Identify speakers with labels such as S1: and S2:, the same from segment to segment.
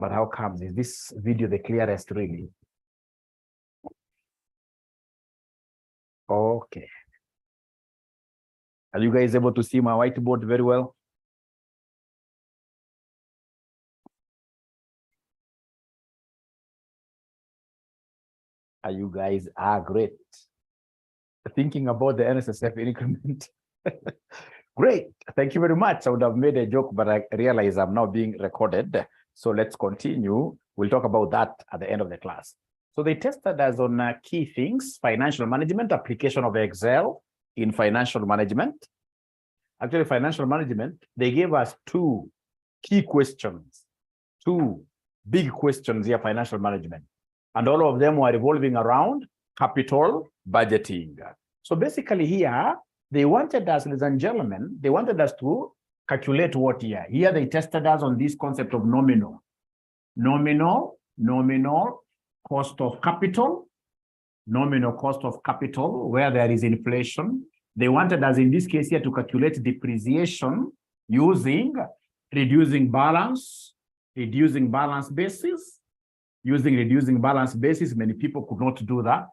S1: But how comes? Is this video the clearest, really? Okay. Are you guys able to see my whiteboard very well? Are you guys great? Thinking about the NSSF increment. Great. Thank you very much. I would have made a joke, but I realize I'm now being recorded. So let's continue. We'll talk about that at the end of the class. So they tested us on key things: financial management, application of Excel in financial management. Actually, financial management, they gave us two key questions, two big questions here, financial management. And all of them were revolving around capital budgeting. So basically here, they wanted us, ladies and gentlemen, they wanted us to calculate what here? Here they tested us on this concept of nominal cost of capital, nominal cost of capital, where there is inflation. They wanted us in this case here to calculate depreciation using reducing balance basis. Using reducing balance basis, many people could not do that.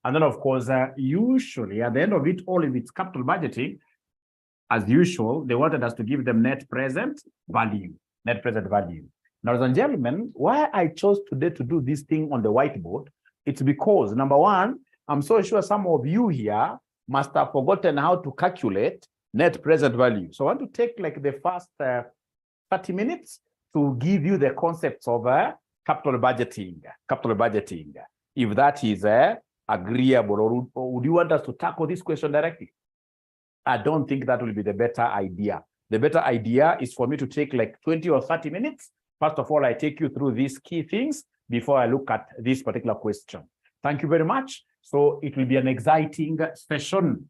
S1: And then, of course, usually at the end of it all, if it's capital budgeting, as usual, they wanted us to give them net present value. Now, ladies and gentlemen, why I chose today to do this thing on the whiteboard, it's because, number one, I'm so sure some of you here must have forgotten how to calculate net present value. So I want to take like the first 30 minutes to give you the concepts of capital budgeting. If that is agreeable, or would you want us to tackle this question directly? I don't think that will be the better idea. The better idea is for me to take like 20 or 30 minutes. First of all, I take you through these key things before I look at this particular question. Thank you very much. So it will be an exciting session.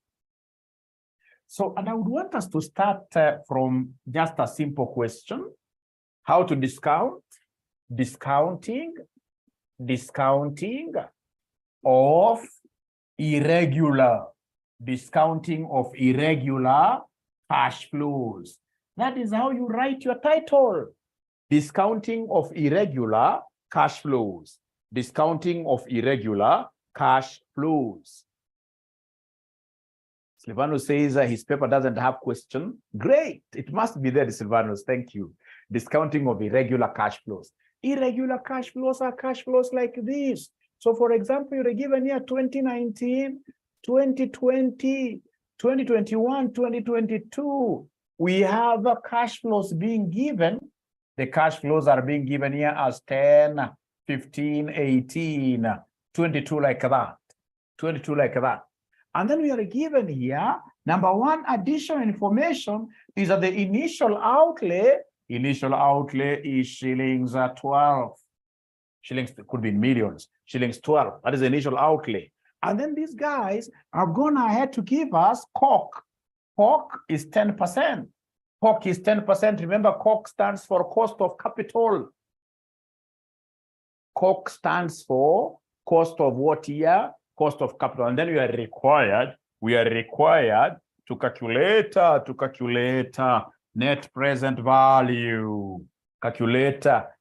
S1: So, and I would want us to start from just a simple question: how to discounting of irregular cash flows. That is how you write your title. Discounting of irregular cash flows. Silvano says his paper doesn't have question. Great. It must be there, Silvanos. Thank you. Discounting of irregular cash flows. Irregular cash flows are cash flows like this. So, for example, you're given here 2019, 2020, 2021, 2022. We have cash flows being given. The cash flows are being given here as 10, 15, 18, 22 like that. And then we are given here, number one, additional information is that the initial outlay is shillings 12. Shillings could be in millions. Shillings 12. That is the initial outlay. And then these guys are going ahead to give us COC. COC is 10%. COC is 10%. Remember, COC stands for cost of capital. COC stands for cost of what here? Cost of capital. And then we are required to calculate net present value.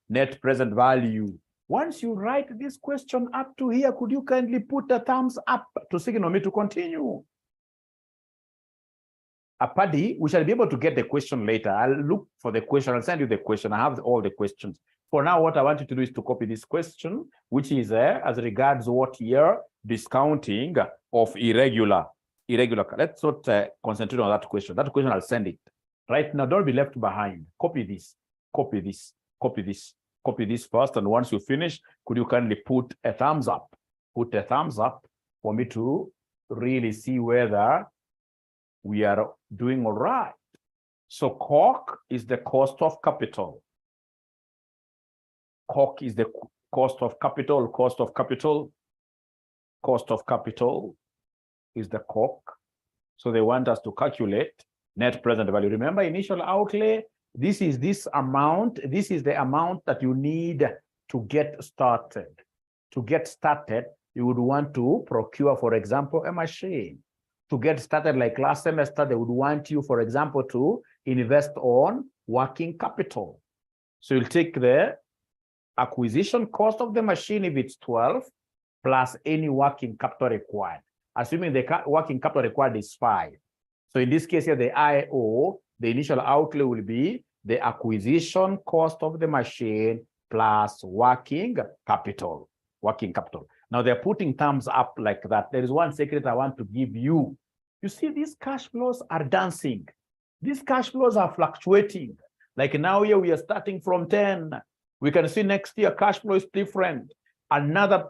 S1: Net present value. Once you write this question up to here, could you kindly put a thumbs up to signal me to continue? Paddy, we shall be able to get the question later. I'll look for the question. I'll send you the question. I have all the questions. For now, what I want you to do is to copy this question, which is as regards what year? Discounting of irregular. Let's not concentrate on that question. That question, I'll send it. Right now, don't be left behind. Copy this first. And once you finish, could you kindly put a thumbs up? Put a thumbs up for me to really see whether we are doing all right. So COC is the cost of capital. COC is the cost of capital. Cost of capital is the COC. So they want us to calculate net present value. Remember, initial outlay, this is this amount. This is the amount that you need to get started. To get started, you would want to procure, for example, a machine. To get started, like last semester, they would want you, for example, to invest on working capital. So you'll take the acquisition cost of the machine if it's 12 plus any working capital required, assuming the working capital required is 5. So in this case here, the IO, the initial outlay will be the acquisition cost of the machine plus working capital. Now they're putting thumbs up like that. There is one secret I want to give you. You see, these cash flows are dancing. These cash flows are fluctuating. Like now here we are starting from 10. We can see next year cash flow is different, another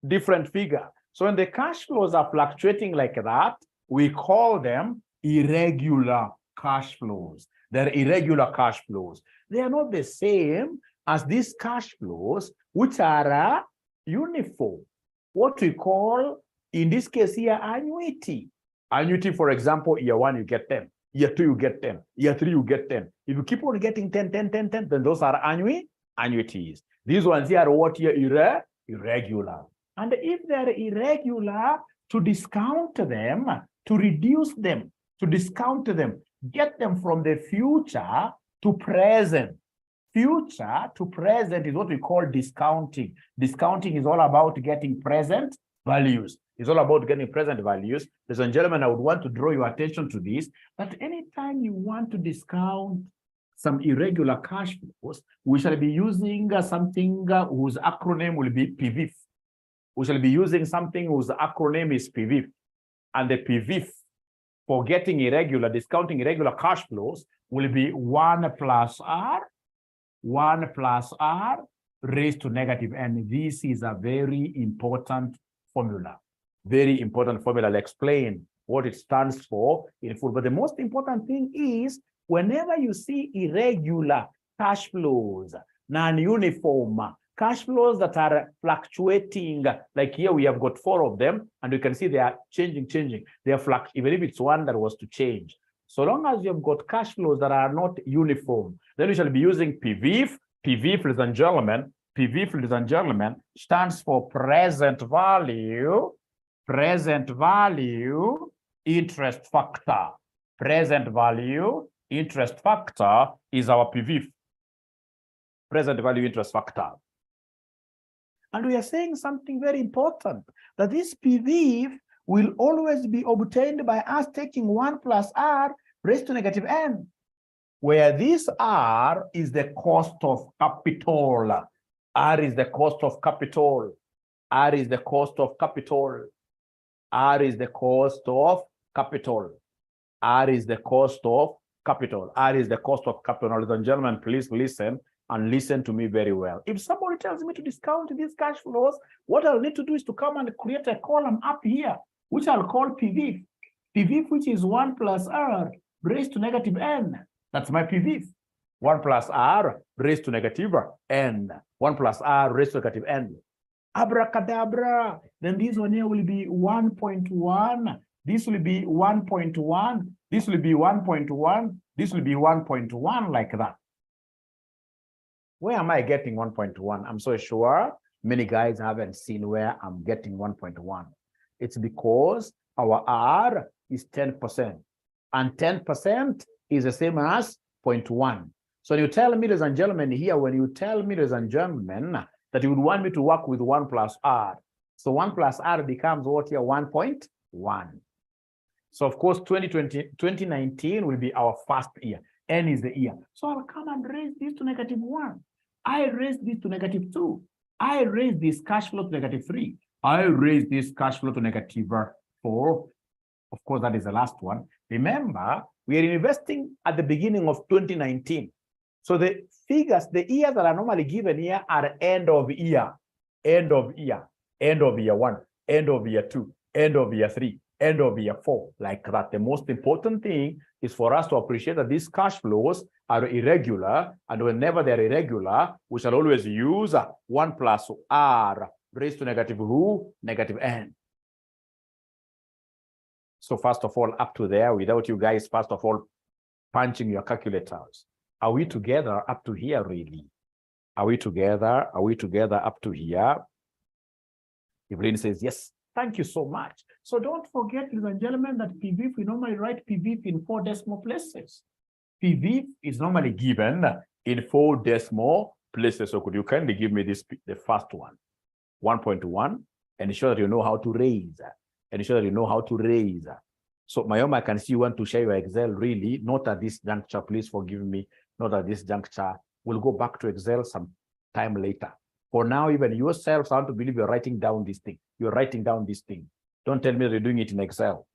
S1: different figure. So when the cash flows are fluctuating like that, we call them irregular cash flows. They're irregular cash flows. They are not the same as these cash flows, which are uniform. What we call, in this case here, annuity. Annuity, for example, year 1, you get 10. Year 2, you get 10. Year 3, you get 10. If you keep on getting 10, 10, 10, 10, then those are annuities. These ones here are what here? Irregular. And if they're irregular, to discount them, to reduce them, to discount them, get them from the future to present. Future to present is what we call discounting. Discounting is all about getting present values. It's all about getting present values. Ladies and gentlemen, I would want to draw your attention to this, that anytime you want to discount some irregular cash flows, we shall be using something whose acronym will be PVIF. We shall be using something whose acronym is PVIF. And the PVIF for getting irregular, discounting irregular cash flows will be 1 plus R raised to negative n. This is a very important formula. Very important formula. I'll explain what it stands for in full. But the most important thing is, whenever you see irregular cash flows, non-uniform cash flows that are fluctuating, like here we have got 4 of them, and you can see they are changing. They are even if it's one that was to change. So long as you have got cash flows that are not uniform, then we shall be using PVIF. PVIF, ladies and gentlemen, stands for present value interest factor. Present value interest factor is our PVIF. Present value interest factor. And we are saying something very important, that this PVIF will always be obtained by us taking 1 plus R raised to negative n, where this R is the cost of capital. R is the cost of capital. R is the cost of capital. R is the cost of capital. R is the cost of capital. R is the cost of capital. Now, ladies and gentlemen, please listen and listen to me very well. If somebody tells me to discount these cash flows, what I'll need to do is to come and create a column up here, which I'll call PVIF. PVIF, which is 1 plus R raised to negative n. That's my PVIF. 1 plus R raised to negative n. 1 plus R raised to negative n. Abracadabra. Then this one here will be 1.1. This will be 1.1. This will be 1.1. This will be 1.1, like that. Where am I getting 1.1? I'm so sure many guys haven't seen where I'm getting 1.1. It's because our R is 10%. And 10% is the same as 0.1. So when you tell me, ladies and gentlemen, here, when you tell me, ladies and gentlemen, that you would want me to work with 1 plus R. So 1 plus R becomes what here? 1.1. So of course, 2019 will be our first year. N is the year. So I'll come and raise this to negative 1. I raise this to negative 2. I raise this cash flow to negative 3. I raise this cash flow to negative 4. Of course, that is the last one. Remember, we are investing at the beginning of 2019. So the figures, the years that are normally given here are end of year, end of year 1, end of year 2, end of year 3, end of year 4, like that. The most important thing is for us to appreciate that these cash flows are irregular, and whenever they're irregular, we shall always use 1 plus R raised to negative who? Negative n. So first of all, up to there, without you guys, first of all, punching your calculators. Are we together up to here, really? Are we together? Are we together up to here? Evelyn says, yes, thank you so much. So don't forget, ladies and gentlemen, that PVIF, we normally write PVIF in 4 decimal places. PVIF is normally given in 4 decimal places. So could you kindly give me this, the first one, 1.1, and ensure that you know how to raise, and ensure that you know how to raise. So Mayoma, I can see you want to share your Excel, really, not at this juncture, please forgive me, not at this juncture. We'll go back to Excel some time later. For now, even yourselves, I want to believe you're writing down this thing. You're writing down this thing. Don't tell me that you're doing it in Excel.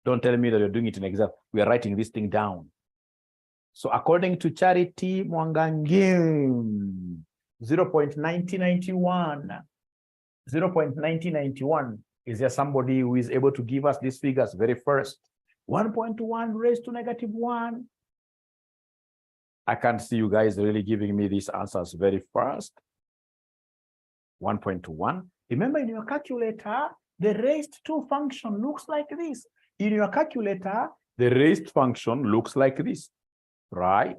S1: Don't tell me that you're doing it in Excel. We are writing this thing down. So according to Charity Mwangangim, 0.9091. 0.9091. Is there somebody who is able to give us these figures very first? 1.1 raised to -1. I can't see you guys really giving me these answers very fast. 1.1. Remember, in your calculator, the raised to function looks like this. In your calculator, the raised function looks like this, right?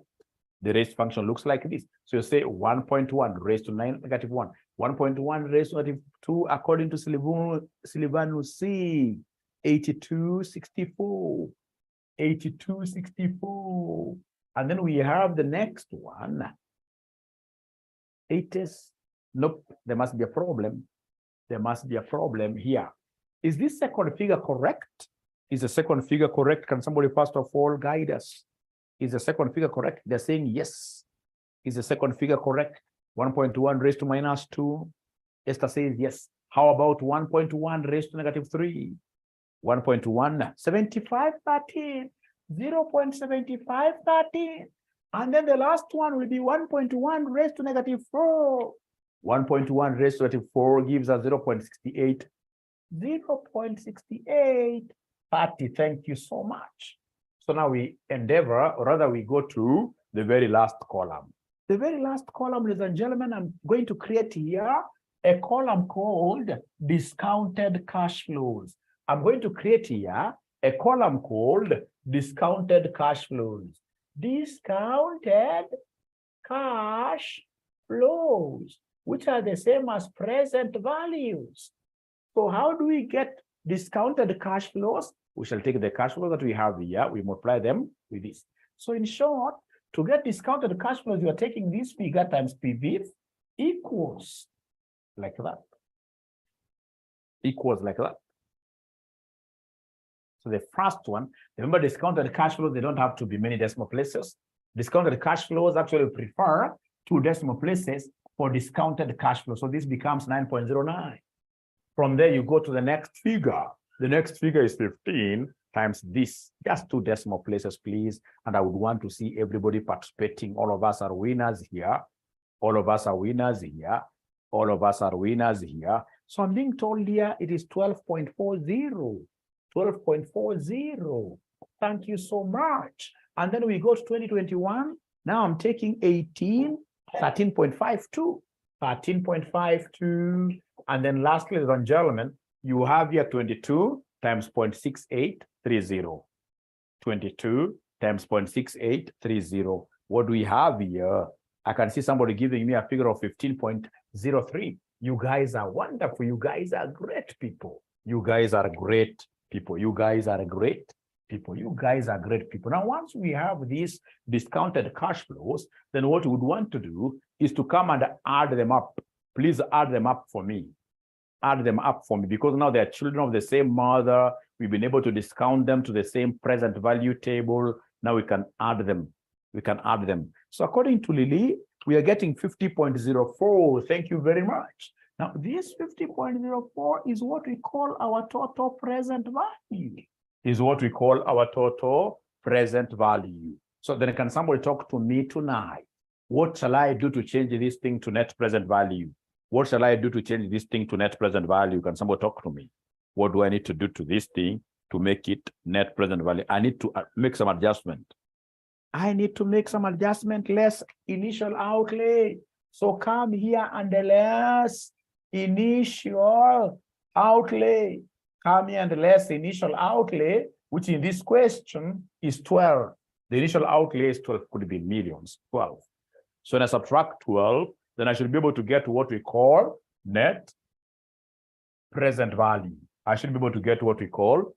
S1: The raised function looks like this. So you say 1.1 raised to -1. 1.1 raised to -2 according to Silvanus C. 8264. 8264. And then we have the next one. It is, nope, there must be a problem. There must be a problem here. Is this second figure correct? Is the second figure correct? Can somebody first of all guide us? Is the second figure correct? They're saying yes. Is the second figure correct? 1.1 raised to -2. Esther says yes. How about 1.1 raised to -3? 1.1, 7513, 0.7513. And then the last one will be 1.1 raised to -4. 1.1 raised to -4 gives us 0.68. 0.68. 30. Thank you so much. So now we endeavor, or rather we go to the very last column. The very last column, ladies and gentlemen, I'm going to create here a column called discounted cash flows. I'm going to create here a column called discounted cash flows. Discounted cash flows, which are the same as present values. So how do we get discounted cash flows? We shall take the cash flows that we have here, we multiply them with this. So in short, to get discounted cash flows, you are taking this figure times PV equals like that. Equals like that. So the first one, remember discounted cash flows, they don't have to be many decimal places. Discounted cash flows actually prefer 2 decimal places for discounted cash flow. So this becomes 9.09. From there, you go to the next figure. The next figure is 15 times this, just 2 decimal places, please. And I would want to see everybody participating. All of us are winners here. All of us are winners here. All of us are winners here. So I'm being told here it is 12.40. 12.40. Thank you so much. And then we go to 2021. Now I'm taking 18, 13.52. 13.52. And then lastly, ladies and gentlemen, you have here 22 times 0.6830. 22 times 0.6830. What do we have here? I can see somebody giving me a figure of 15.03. You guys are wonderful. You guys are great people. You guys are great people. You guys are great people. You guys are great people. Now, once we have these discounted cash flows, then what we would want to do is to come and add them up. Please add them up for me. Add them up for me, because now they are children of the same mother. We've been able to discount them to the same present value table. Now we can add them. We can add them. So according to Lily, we are getting 50.04. Thank you very much. Now this 50.04 is what we call our total present value. Is what we call our total present value. So then can somebody talk to me tonight? What shall I do to change this thing to net present value? What shall I do to change this thing to net present value? Can somebody talk to me? What do I need to do to this thing to make it net present value? I need to make some adjustment. I need to make some adjustment, less initial outlay. So come here and less initial outlay. Come here and less initial outlay, which in this question is 12. The initial outlay is 12, could be millions, 12. So when I subtract 12, then I should be able to get what we call net present value. I should be able to get what we call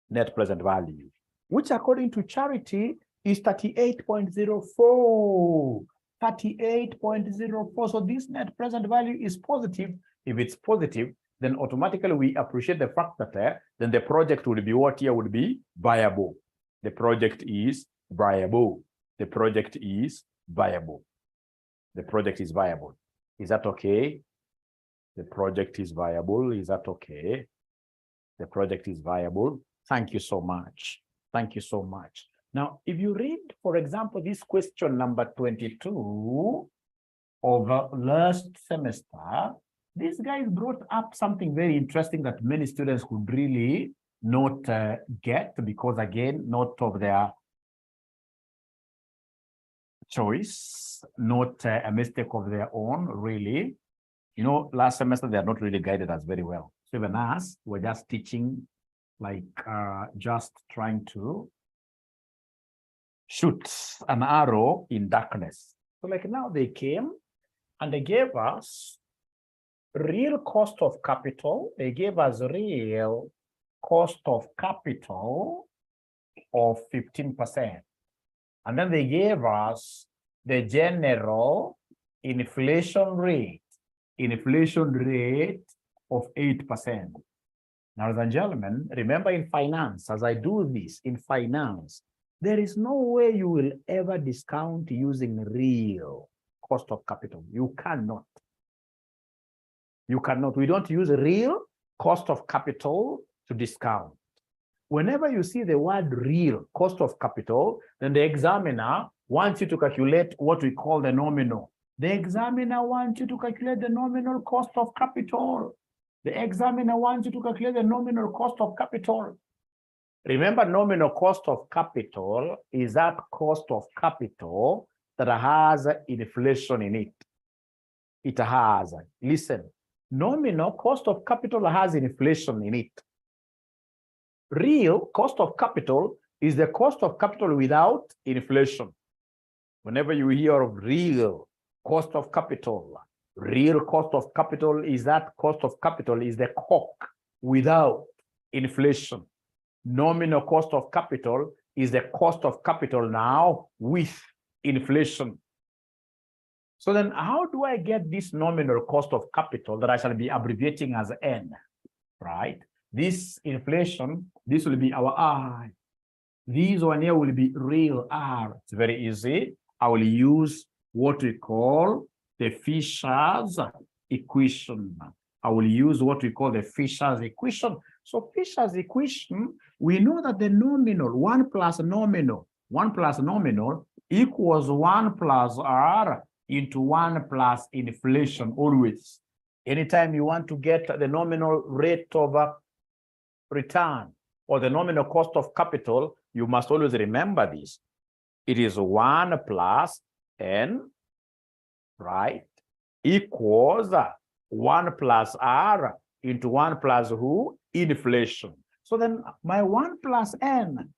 S1: net present value, which according to Charity is 38.04. 38.04. So this net present value is positive. If it's positive, then automatically we appreciate the fact that then the project would be what here would be viable. The project is viable. The project is viable. The project is viable. Is that okay? The project is viable. Is that okay? The project is viable. Thank you so much. Thank you so much. Now, if you read, for example, this question number 22 of last semester, these guys brought up something very interesting that many students could really not get, because again, not of their choice, not a mistake of their own, really. You know, last semester, they are not really guided us very well. So even us, we're just teaching, like just trying to shoot an arrow in darkness. So like now they came and they gave us real cost of capital. They gave us real cost of capital of 15%. And then they gave us the general inflation rate of 8%. Now, ladies and gentlemen, remember in finance, as I do this in finance, there is no way you will ever discount using real cost of capital. You cannot. You cannot. We don't use real cost of capital to discount. Whenever you see the word real cost of capital, then the examiner wants you to calculate what we call the nominal. The examiner wants you to calculate the nominal cost of capital. The examiner wants you to calculate the nominal cost of capital. Remember, nominal cost of capital is that cost of capital that has inflation in it. It has, listen, nominal cost of capital has inflation in it. Real cost of capital is the cost of capital without inflation. Whenever you hear of real cost of capital is that cost of capital is the COC without inflation. Nominal cost of capital is the cost of capital now with inflation. So then how do I get this nominal cost of capital that I shall be abbreviating as N, right? This inflation, this will be our I. This one here will be real R. It's very easy. I will use what we call the Fisher's equation. I will use what we call the Fisher's equation. So Fisher's equation, we know that the nominal, 1 plus nominal equals 1 plus R into 1 plus inflation always. Anytime you want to get the nominal rate of return or the nominal cost of capital, you must always remember this. It is 1 plus N, right, equals 1 plus R into 1 plus who? Inflation. So then my 1 plus N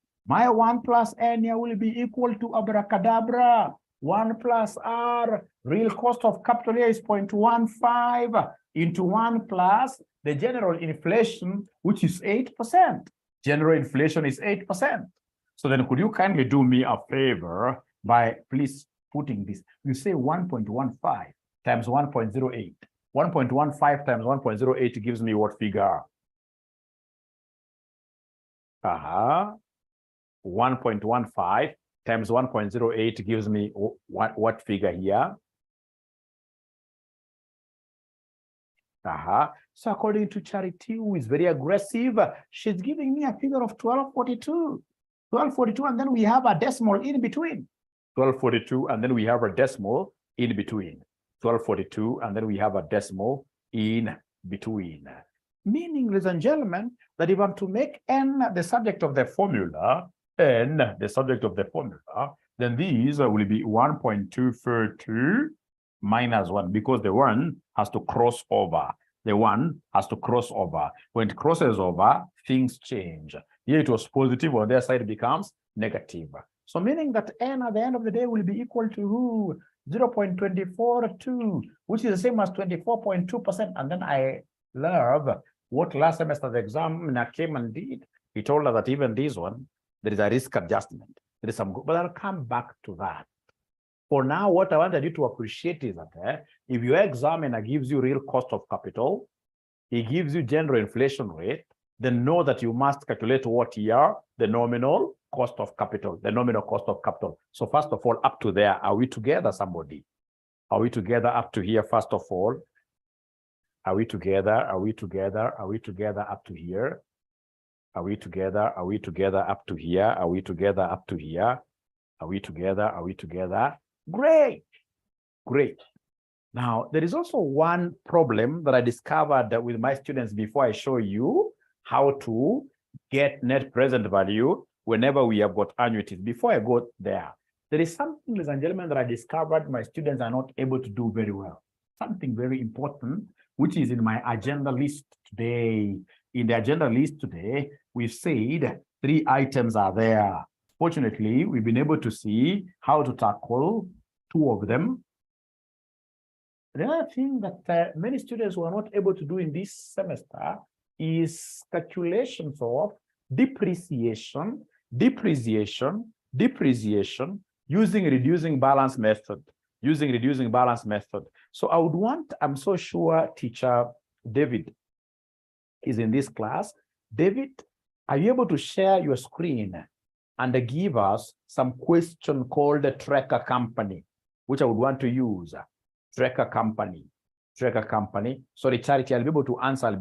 S1: here will be equal to abracadabra. 1 plus R, real cost of capital here is 0.15 into 1 plus the general inflation, which is 8%. General inflation is 8%. So then could you kindly do me a favor by please putting this? You say 1.15 times 1.08. 1.15 times 1.08 gives me what figure? 1.15 times 1.08 gives me what figure here? So according to Charity, who is very aggressive, she's giving me a figure of 1242. 1242, and then we have a decimal in between. 1242, and then we have a decimal in between. 1242, and then we have a decimal in between. Meaning, ladies and gentlemen, that if I'm to make N the subject of the formula, then these will be 1.242 minus 1, because the 1 has to cross over. The 1 has to cross over. When it crosses over, things change. Here it was positive, on their side it becomes negative. So meaning that N at the end of the day will be equal to who? 0.242, which is the same as 24.2%. And then I love what last semester the examiner came and did. He told us that even this one, there is a risk adjustment. There is some, but I'll come back to that. For now, what I wanted you to appreciate is that if your examiner gives you real cost of capital, he gives you general inflation rate, then know that you must calculate what here, the nominal cost of capital, the nominal cost of capital. So first of all, up to there, are we together, somebody? Are we together up to here, first of all? Are we together? Are we together? Are we together up to here? Are we together? Are we together up to here? Are we together up to here? Are we together? Are we together? Great. Great. Now, there is also one problem that I discovered with my students before I show you how to get net present value whenever we have got annuities. Before I go there, there is something, ladies and gentlemen, that I discovered my students are not able to do very well. Something very important, which is in my agenda list today. In the agenda list today, we've said 3 items are there. Fortunately, we've been able to see how to tackle 2 of them. The other thing that many students were not able to do in this semester is calculations of depreciation, using reducing balance method, So I would want, I'm so sure teacher David is in this class. David, are you able to share your screen and give us some question called the tracker company, which I would want to use? Tracker company. Sorry, Charity, I'll be able to answer.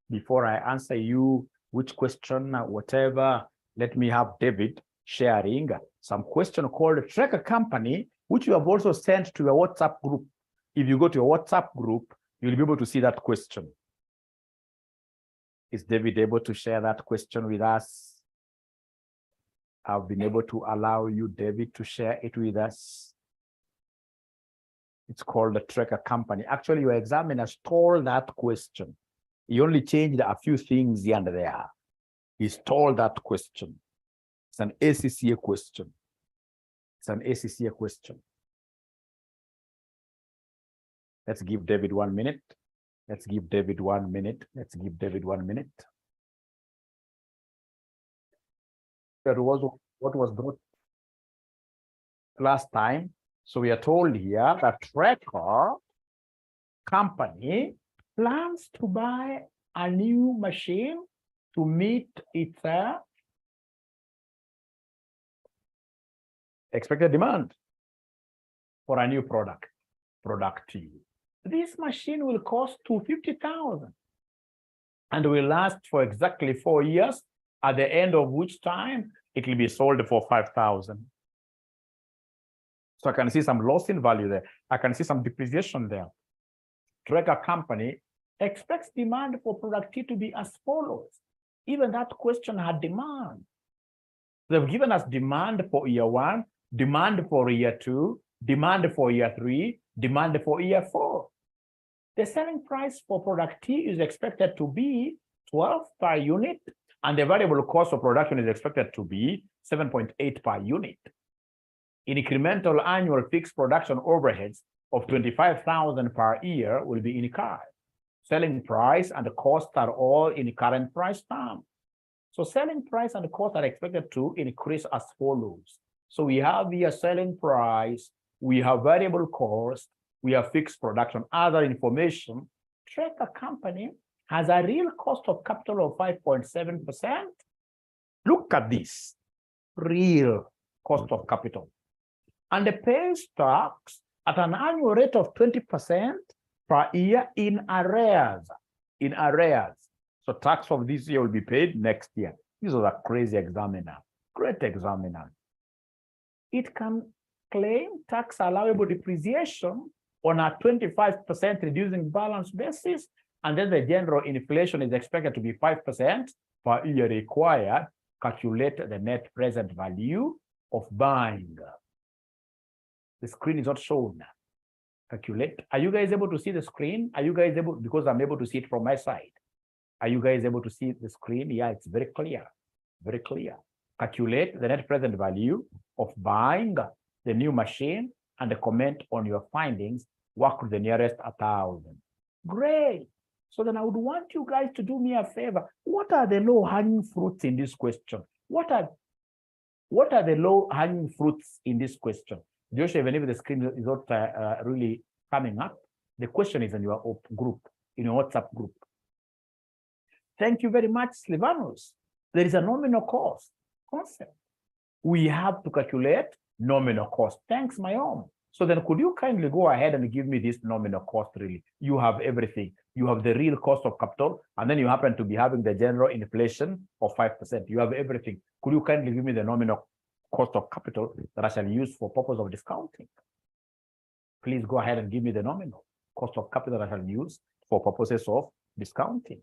S1: Before I answer you, which question, whatever. Let me have David sharing some question called tracker company, which you have also sent to your WhatsApp group. If you go to your WhatsApp group, you'll be able to see that question. Is David able to share that question with us? I've been able to allow you, David, to share it with us. It's called the tracker company. Actually, your examiner stole that question. He only changed a few things here and there. He stole that question. It's an ACCA question. Let's give David 1 minute. That was what was brought last time. So we are told here that tracker company plans to buy a new machine to meet its expected demand for a new product. This machine will cost $250,000 and will last for exactly 4 years, at the end of which time it will be sold for $5,000. So I can see some loss in value there. I can see some depreciation there. Tracker company expects demand for product T to be as follows. Even that question had demand. They've given us demand for year 1, demand for year 2, demand for year 3, demand for year 4. The selling price for product T is expected to be 12 per unit, and the variable cost of production is expected to be 7.8 per unit. Incremental annual fixed production overheads of $25,000 per year will be incurred. Selling price and the cost are all in current price terms. So selling price and the cost are expected to increase as follows. So we have here selling price, we have variable cost, we have fixed production, other information. Tracker company has a real cost of capital of 5.7%. Look at this, real cost of capital. And the pays tax at an annual rate of 20% per year in arrears. So tax from this year will be paid next year. This was a crazy examiner, great examiner. It can claim tax allowable depreciation on a 25% reducing balance basis, and then the general inflation is expected to be 5% per year required. Calculate the net present value of buying. The screen is not shown. Calculate. Are you guys able to see the screen? Are you guys able, because I'm able to see it from my side. Are you guys able to see the screen? Yeah, it's very clear. Calculate the net present value of buying the new machine and comment on your findings. Work with the nearest 1,000. Great. So then I would want you guys to do me a favor. What are the low-hanging fruits in this question? What What are the low-hanging fruits in this question? Joshua, even if the screen is not really coming up, the question is in your group, in your WhatsApp group. Thank you very much, Slivanos. There is a nominal cost concept. We have to calculate nominal cost. Thanks, my own. So then could you kindly go ahead and give me this nominal cost really? You have everything. You have the real cost of capital, and then you happen to be having the general inflation of 5%. You have everything. Could you kindly give me the nominal cost of capital that I shall use for purpose of discounting? Please go ahead and give me the nominal cost of capital that I shall use for purposes of discounting.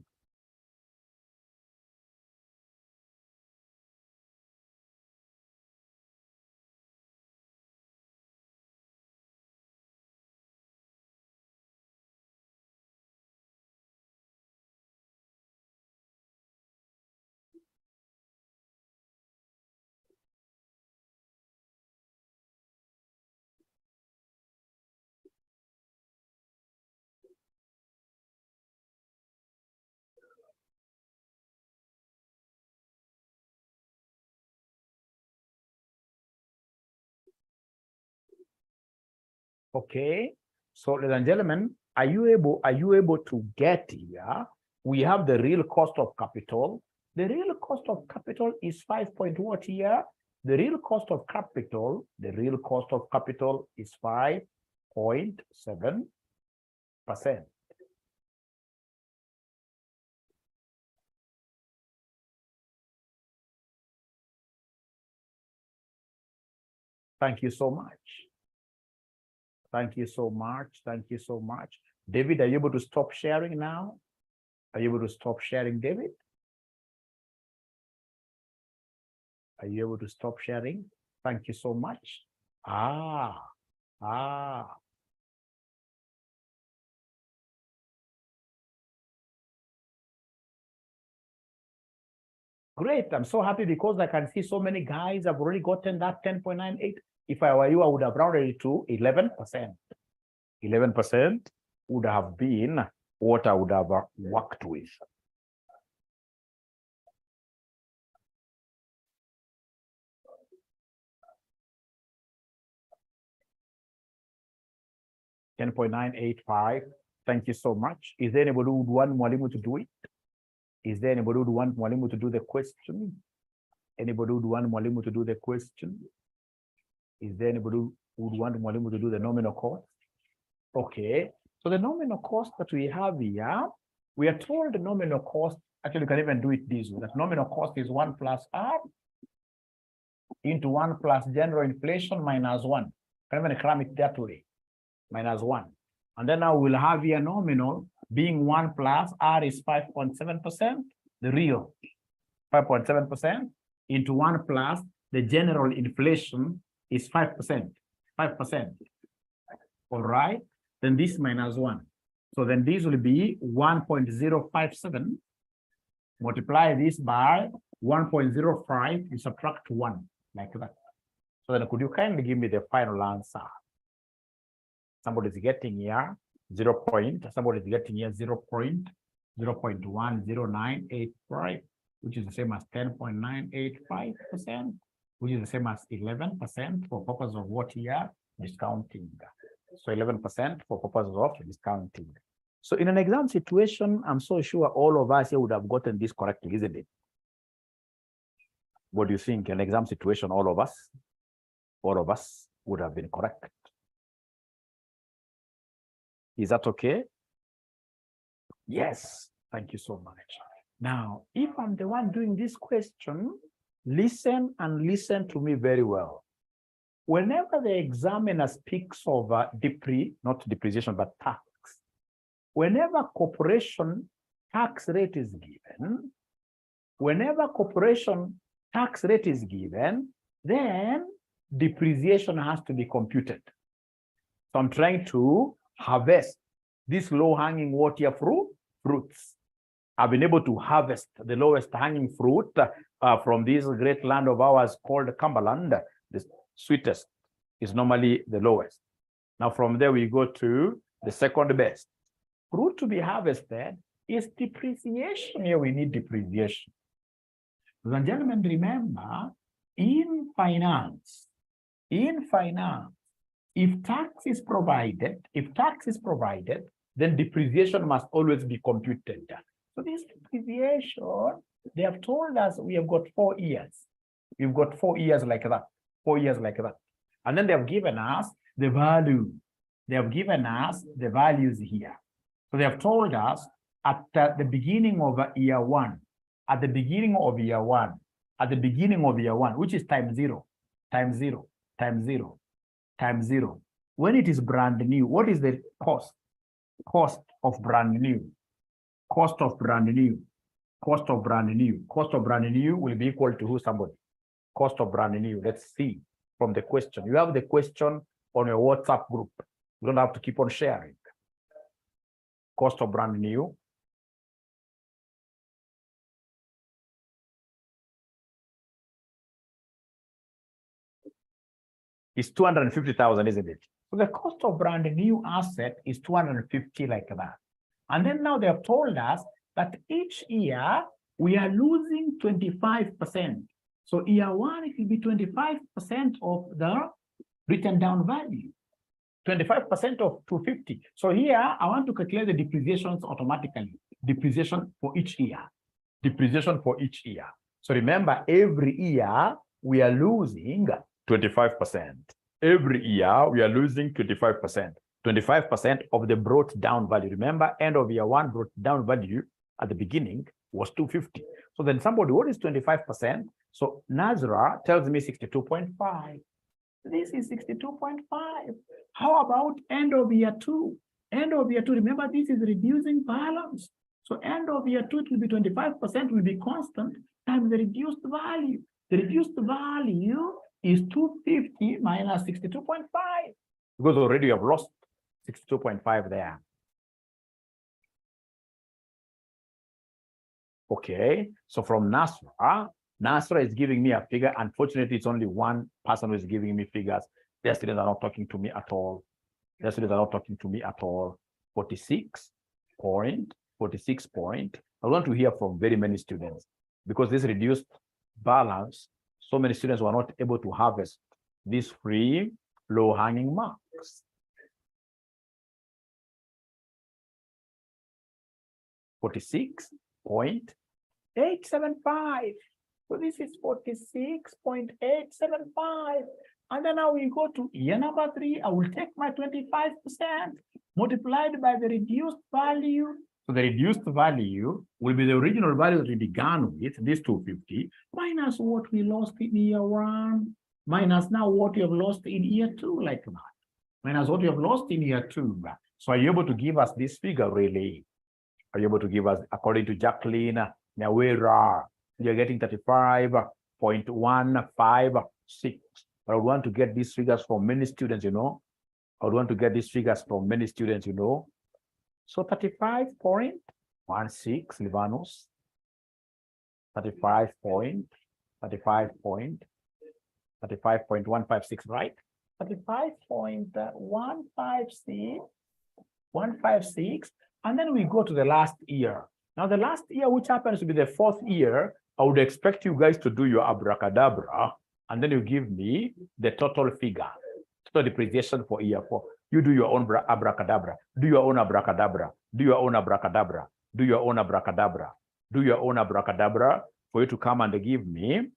S1: Okay, so ladies and gentlemen, are you able to get here? We have the real cost of capital. The real cost of capital is 5 point what here? The real cost of capital, is 5.7%. Thank you so much. Thank you so much. Thank you so much. David, are you able to stop sharing now? Are you able to stop sharing, David? Are you able to stop sharing? Thank you so much. Great. I'm so happy because I can see so many guys have already gotten that 10.98. If I were you, I would have rounded it to 11%. 11% would have been what I would have worked with. $10.985. Thank you so much. Is there anybody who would want Mwalimu to do it? Is there anybody who would want Mwalimu to do the question? Anybody who would want Mwalimu to do the question? Is there anybody who would want Mwalimu to do the nominal cost? Okay, so the nominal cost that we have here, we are told the nominal cost, actually you can even do it this way, that nominal cost is 1 plus R into 1 plus general inflation minus 1. Can even cram it that way, minus 1. And then now we'll have here nominal being 1 plus R is 5.7%, the real 5.7% into 1 plus the general inflation is 5%. All right, then this minus 1. So then this will be 1.057. Multiply this by 1.05, you subtract 1, like that. So then could you kindly give me the final answer? Somebody's getting here 0. Somebody's getting here 0.01095, which is the same as 10.985%, which is the same as 11% for purpose of what here? Discounting. So 11% for purposes of discounting. So in an exam situation, I'm so sure all of us here would have gotten this correctly, isn't it? What do you think? In an exam situation, all of us would have been correct. Is that okay? Yes, thank you so much. Now, if I'm the one doing this question, listen and listen to me very well. Whenever the examiner speaks of not depreciation, but tax, whenever corporation tax rate is given, then depreciation has to be computed. So I'm trying to harvest this low-hanging water fruits. I've been able to harvest the lowest hanging fruit from this great land of ours called Cumberland. The sweetest is normally the lowest. Now from there we go to the second best. Fruit to be harvested is depreciation. Here we need depreciation. Ladies and gentlemen, remember, in finance, if tax is provided, then depreciation must always be computed. So this depreciation, they have told us we have got 4 years. We've got 4 years like that, 4 years like that. And then they have given us the value. They have given us the values here. So they have told us at the beginning of year one, which is time zero, when it is brand new, what is the cost? Cost of brand new will be equal to who? Somebody. Cost of brand new. Let's see from the question. You have the question on your WhatsApp group. You don't have to keep on sharing. Cost of brand new. Is 250,000, isn't it? So the cost of brand new asset is 250 like that. And then now they have told us that each year we are losing 25%. So year one, it will be 25% of the written down value. 25% of 250. So here I want to calculate the depreciations automatically. Depreciation for each year. So remember, every year we are losing 25%. Every year we are losing 25%. 25% of the brought down value. Remember, end of year one brought down value at the beginning was 250. So then somebody, what is 25%? So Nazra tells me 62.5. This is 62.5. How about end of year two? End of year two, remember this is reducing balance. So end of year two, it will be 25% will be constant times the reduced value. The reduced value is 250 minus 62.5. Because already you have lost 62.5 there. Okay, so from Nasra is giving me a figure. Unfortunately, it's only one person who is giving me figures. Their students are not talking to me at all. 46 point. I want to hear from very many students because this reduced balance, so many students were not able to harvest these free low-hanging marks. 46.875. So this is 46.875. And then now we go to year number 3. I will take my 25% multiplied by the reduced value. So the reduced value will be the original value that we began with, this 250, minus what we lost in year 1, minus now what you have lost in year 2, like that. Minus what you have lost in year 2. So are you able to give us this figure really? Are you able to give us, according to Jacqueline Nyawera, you're getting 35.156. But I want to get these figures from many students, you know. So 35.16, Livanus. 35.156, right? 35.156. And then we go to the last year. Now, the last year, which happens to be the 4th year, I would expect you guys to do your abracadabra, and then you give me the total figure, total depreciation for year 4. You do your own abracadabra, do your own abracadabra, do your own abracadabra, do your own abracadabra, do your own abracadabra for you to come and give me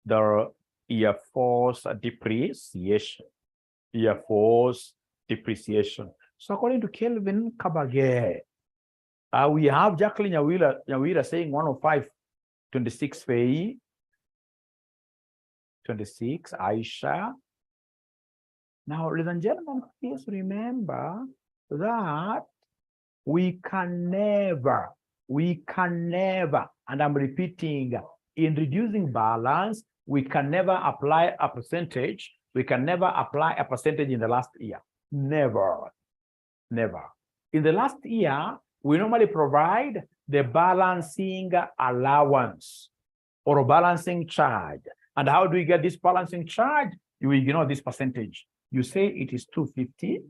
S1: the year 4's depreciation. Year 4's depreciation. So according to Kelvin Kabage, we have Jacqueline Nyawira saying 105.26 Fei, 26 Aisha. Now, ladies and gentlemen, please remember that we can never, and I'm repeating, in reducing balance, we can never apply a percentage. We can never apply a percentage in the last year. Never. In the last year, we normally provide the balancing allowance or a balancing charge. And how do we get this balancing charge? You ignore this percentage. You say it is 250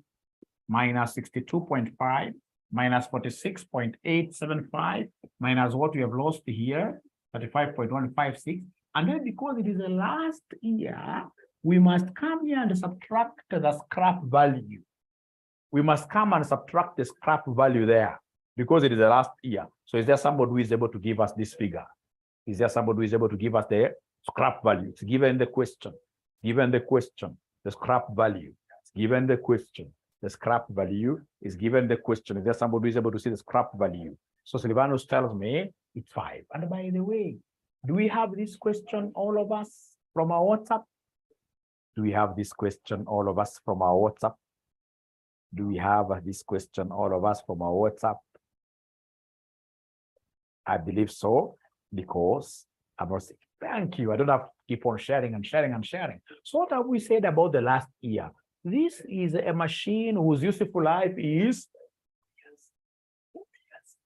S1: minus 62.5 minus 46.875 minus what we have lost here, 35.156, And then because it is the last year, we must come here and subtract the scrap value. We must come and subtract the scrap value there because it is the last year. So is there somebody who is able to give us this figure? Is there somebody who is able to give us the scrap value? It's given the question. Given the question, the scrap value. It's given the question. The scrap value is given the question. Is there somebody who is able to see the scrap value? So Silvanus tells me it's 5. And by the way, do we have this question, all of us, from our WhatsApp? Do we have this question, all of us, from our WhatsApp? Do we have this question, all of us, from our WhatsApp? I believe so, because I'm not saying, thank you. I don't have to keep on sharing and sharing and sharing. So what have we said about the last year? This is a machine whose useful life is 4 years.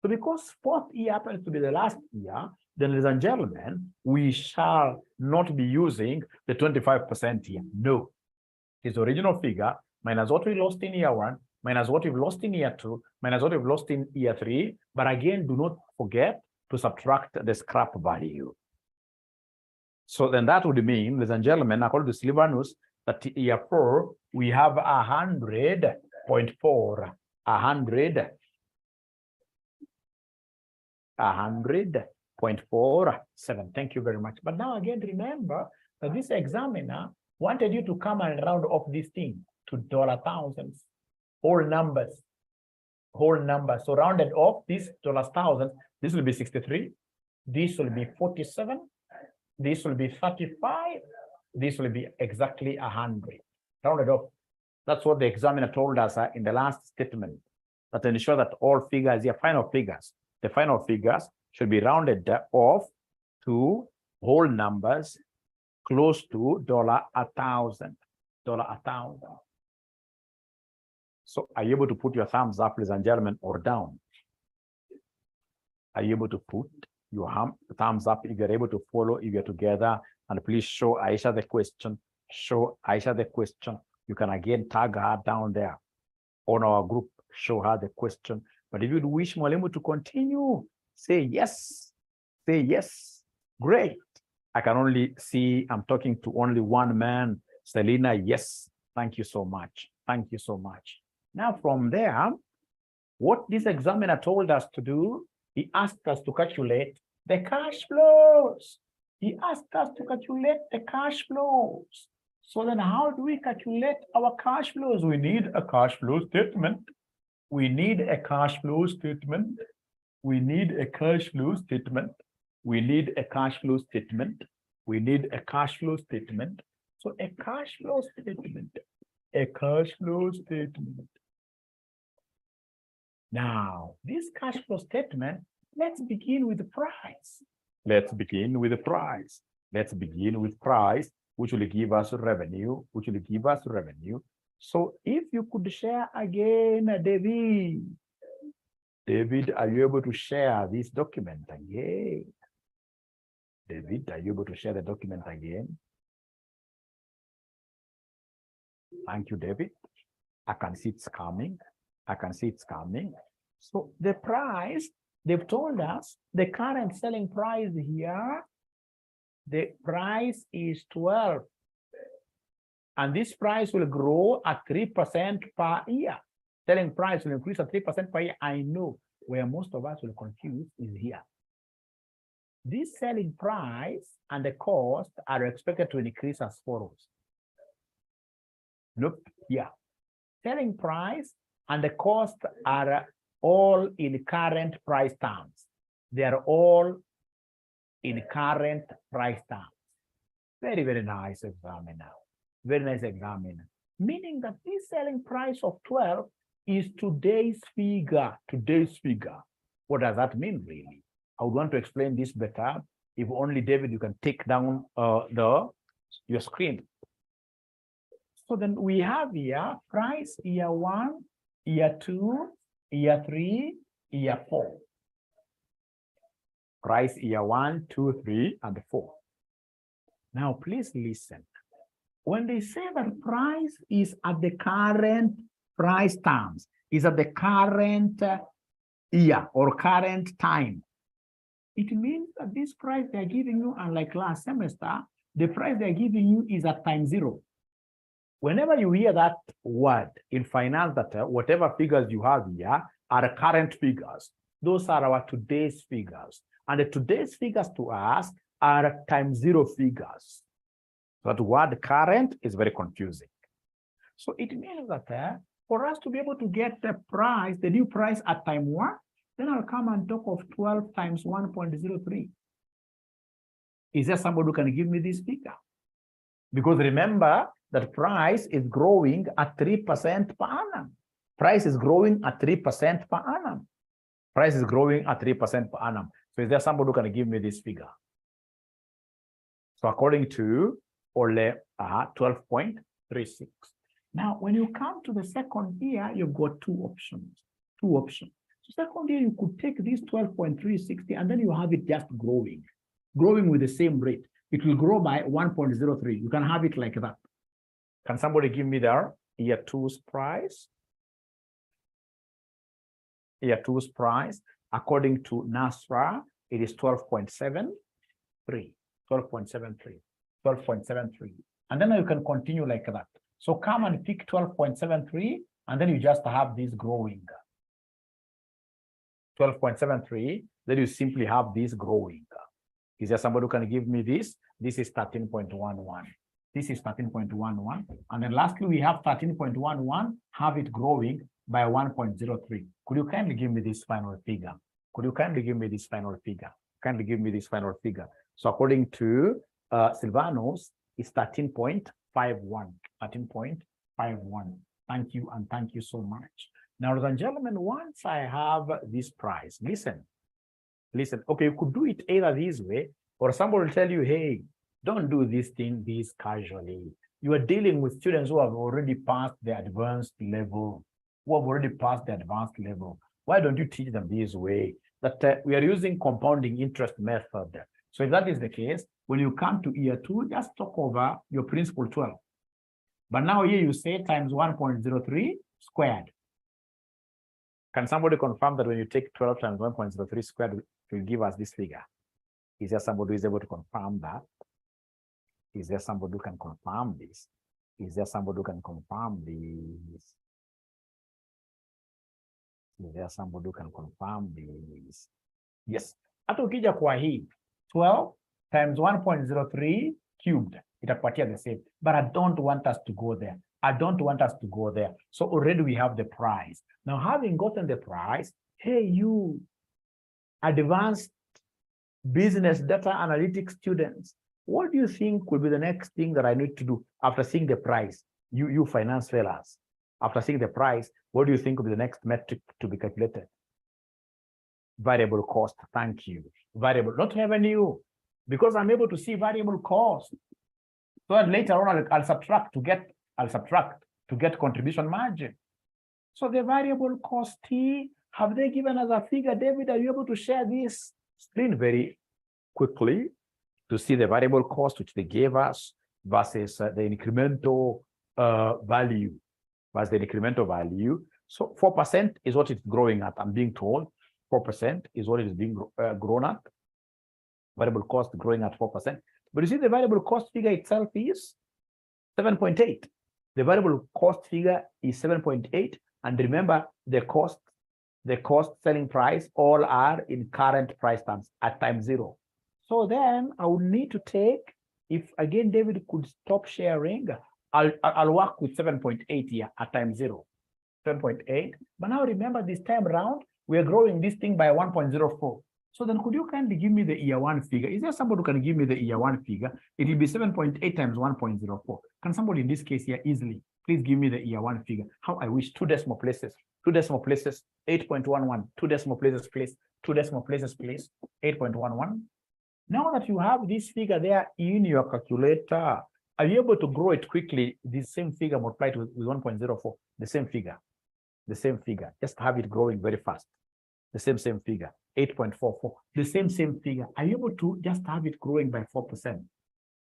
S1: So because 4th year happens to be the last year, then, ladies and gentlemen, we shall not be using the 25% here. No. His original figure minus what we lost in year 1, minus what we've lost in year 2, minus what we've lost in year 3. But again, do not forget to subtract the scrap value. So then that would mean, ladies and gentlemen, according to Silvanus, that year 4, we have 100.4. 100.47. Thank you very much. But now again, remember that this examiner wanted you to come and round off this thing to dollar thousands, whole numbers. So rounded off this dollar thousands, this will be 63, this will be 47, this will be 35, this will be exactly 100. Rounded off. That's what the examiner told us in the last statement. That to ensure that all figures here, final figures, the final figures should be rounded off to whole numbers close to $1,000. So are you able to put your thumbs up, ladies and gentlemen, or down? Are you able to put your thumbs up if you're able to follow, if you're together? And please show Aisha the question. Show Aisha the question. You can again tag her down there on our group. Show her the question. But if you wish Mwalimu to continue, say yes. Say yes. Great. I can only see I'm talking to only one man. Selena, yes. Thank you so much. Thank you so much. Now from there, what this examiner told us to do, he asked us to calculate the cash flows. He asked us to calculate the cash flows. So then how do we calculate our cash flows? We need a cash flow statement. We need a cash flow statement. We need a cash flow statement. We need a cash flow statement. We need a cash flow statement. So a cash flow statement. A cash flow statement. Now, this cash flow statement, let's begin with the price. Let's begin with the price. Let's begin with price, which will give us revenue, which will give us revenue. So if you could share again, David. David, are you able to share this document again? David, are you able to share the document again? Thank you, David. I can see it's coming. I can see it's coming. So the price, they've told us the current selling price here, the price is 12. And this price will grow at 3% per year. Selling price will increase at 3% per year. I know where most of us will confuse is here. This selling price and the cost are expected to increase as follows. Look here. Selling price and the cost are all in current price terms. They are all in current price terms. Very, very nice examiner. Very nice examiner. Meaning that this selling price of 12 is today's figure. Today's figure. What does that mean, really? I would want to explain this better. If only, David, you can take down your screen. So then we have here price year 1, year 2, year 3, year 4. Price year 1, 2, 3, and 4. Now, please listen. When they say that price is at the current price terms, is at the current year or current time, it means that this price they're giving you, unlike last semester, the price they're giving you is at time zero. Whenever you hear that word in finance, that whatever figures you have here are current figures, those are our today's figures. And the today's figures to us are time zero figures. So that word current is very confusing. So it means that for us to be able to get the price, the new price at time 1, then I'll come and talk of 12 times 1.03. Is there somebody who can give me this figure? Because remember that price is growing at 3% per annum. Price is growing at 3% per annum. Price is growing at 3% per annum. So is there somebody who can give me this figure? So according to Ole, 12.36. Now, when you come to the second year, you've got two options. So second year, you could take this 12.360 and then you have it just growing with the same rate. It will grow by 1.03. You can have it like that. Can somebody give me their year 2's price? Year 2's price, according to NASRA, it is 12.73. 12.73. And then you can continue like that. So come and pick 12.73, and then you just have this growing. 12.73, then you simply have this growing. Is there somebody who can give me this? This is 13.11. This is 13.11. And then lastly, we have 13.11, have it growing by 1.03. Could you kindly give me this final figure? Kindly give me this final figure. So according to Silvanos, it's 13.51. 13.51. Thank you, and thank you so much. Now, ladies and gentlemen, once I have this price, listen. Okay, you could do it either this way, or somebody will tell you, hey, don't do this thing this casually. You are dealing with students who have already passed the advanced level. Why don't you teach them this way? That we are using compounding interest method. So if that is the case, when you come to year 2, just talk over your principal 12. But now here you say times 1.03 squared. Can somebody confirm that when you take 12 times 1.03 squared, it will give us this figure? Is there somebody who is able to confirm that? Is there somebody who can confirm this? Is there somebody who can confirm this? Is there somebody who can confirm this? Yes. Hata ukija kwa hii 12 times 1.03 cubed, itakupatia the same. But I don't want us to go there. So already we have the price. Now, having gotten the price, hey, you advanced business data analytics students, what do you think will be the next thing that I need to do after seeing the price? You finance fellas, after seeing the price, what do you think will be the next metric to be calculated? Variable cost. Thank you. Variable, not revenue, because I'm able to see variable cost. So that later on, I'll subtract to get contribution margin. So the variable cost, have they given us a figure? David, are you able to share this screen very quickly to see the variable cost which they gave us versus the incremental value? So 4% is what it's growing at. I'm being told 4% is what it is being grown at. Variable cost growing at 4%. But you see, the variable cost figure itself is 7.8. The variable cost figure is 7.8. And remember, the cost selling price, all are in current price terms at time 0. So then I would need to take, if again David could stop sharing, I'll work with 7.8 here at time 0. 7.8. But now remember, this time around, we are growing this thing by 1.04. So then could you kindly give me the year 1 figure? Is there somebody who can give me the year 1 figure? It will be 7.8 times 1.04. Can somebody in this case here easily, please give me the year 1 figure? How I wish, 2 decimal places, 8.11, 2 decimal places, please, 2 decimal places, please, 8.11. Now that you have this figure there in your calculator, are you able to grow it quickly? This same figure multiplied with 1.04, the same figure, just have it growing very fast. The same figure, 8.44, the same figure. Are you able to just have it growing by 4%?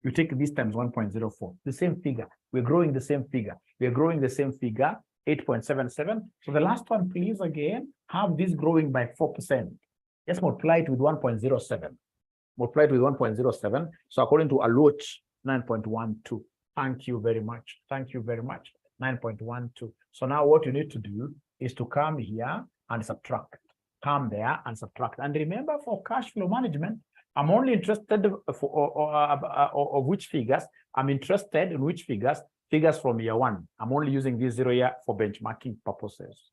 S1: You take this times 1.04, the same figure. We're growing the same figure. 8.77. So the last one, please, again, have this growing by 4%. Just multiply it with 1.07. Multiply it with 1.07. So according to Aloch, 9.12. Thank you very much. Thank you very much. 9.12. So now what you need to do is to come here and subtract. Come there and subtract. And remember, for cash flow management, I'm only interested of which figures. I'm interested in which figures from year one. I'm only using this 0 year for benchmarking purposes.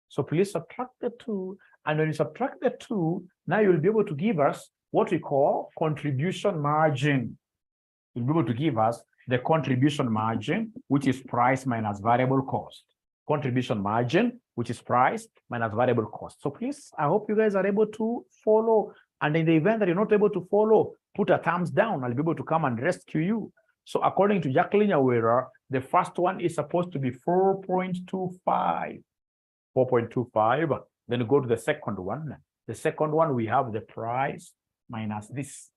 S1: So please subtract the two. And when you subtract the two, now you'll be able to give us what we call contribution margin. You'll be able to give us the contribution margin, which is price minus variable cost. Contribution margin, which is price minus variable cost. So please, I hope you guys are able to follow. And in the event that you're not able to follow, put a thumbs down. I'll be able to come and rescue you. So according to Jacqueline Awera, the first one is supposed to be 4.25. 4.25. Then you go to the second one. The second one, we have the price minus this.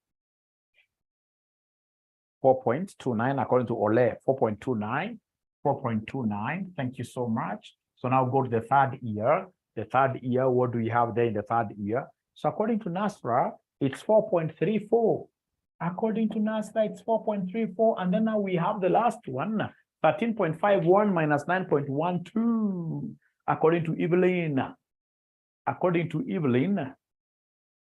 S1: 4.29 according to Ole. 4.29. 4.29. Thank you so much. So now go to the third year. The third year, what do we have there in the third year? So according to NASRA, it's 4.34. According to NASRA, it's 4.34. And then now we have the last one, 13.51 minus 9.12. According to Evelyn. According to Evelyn,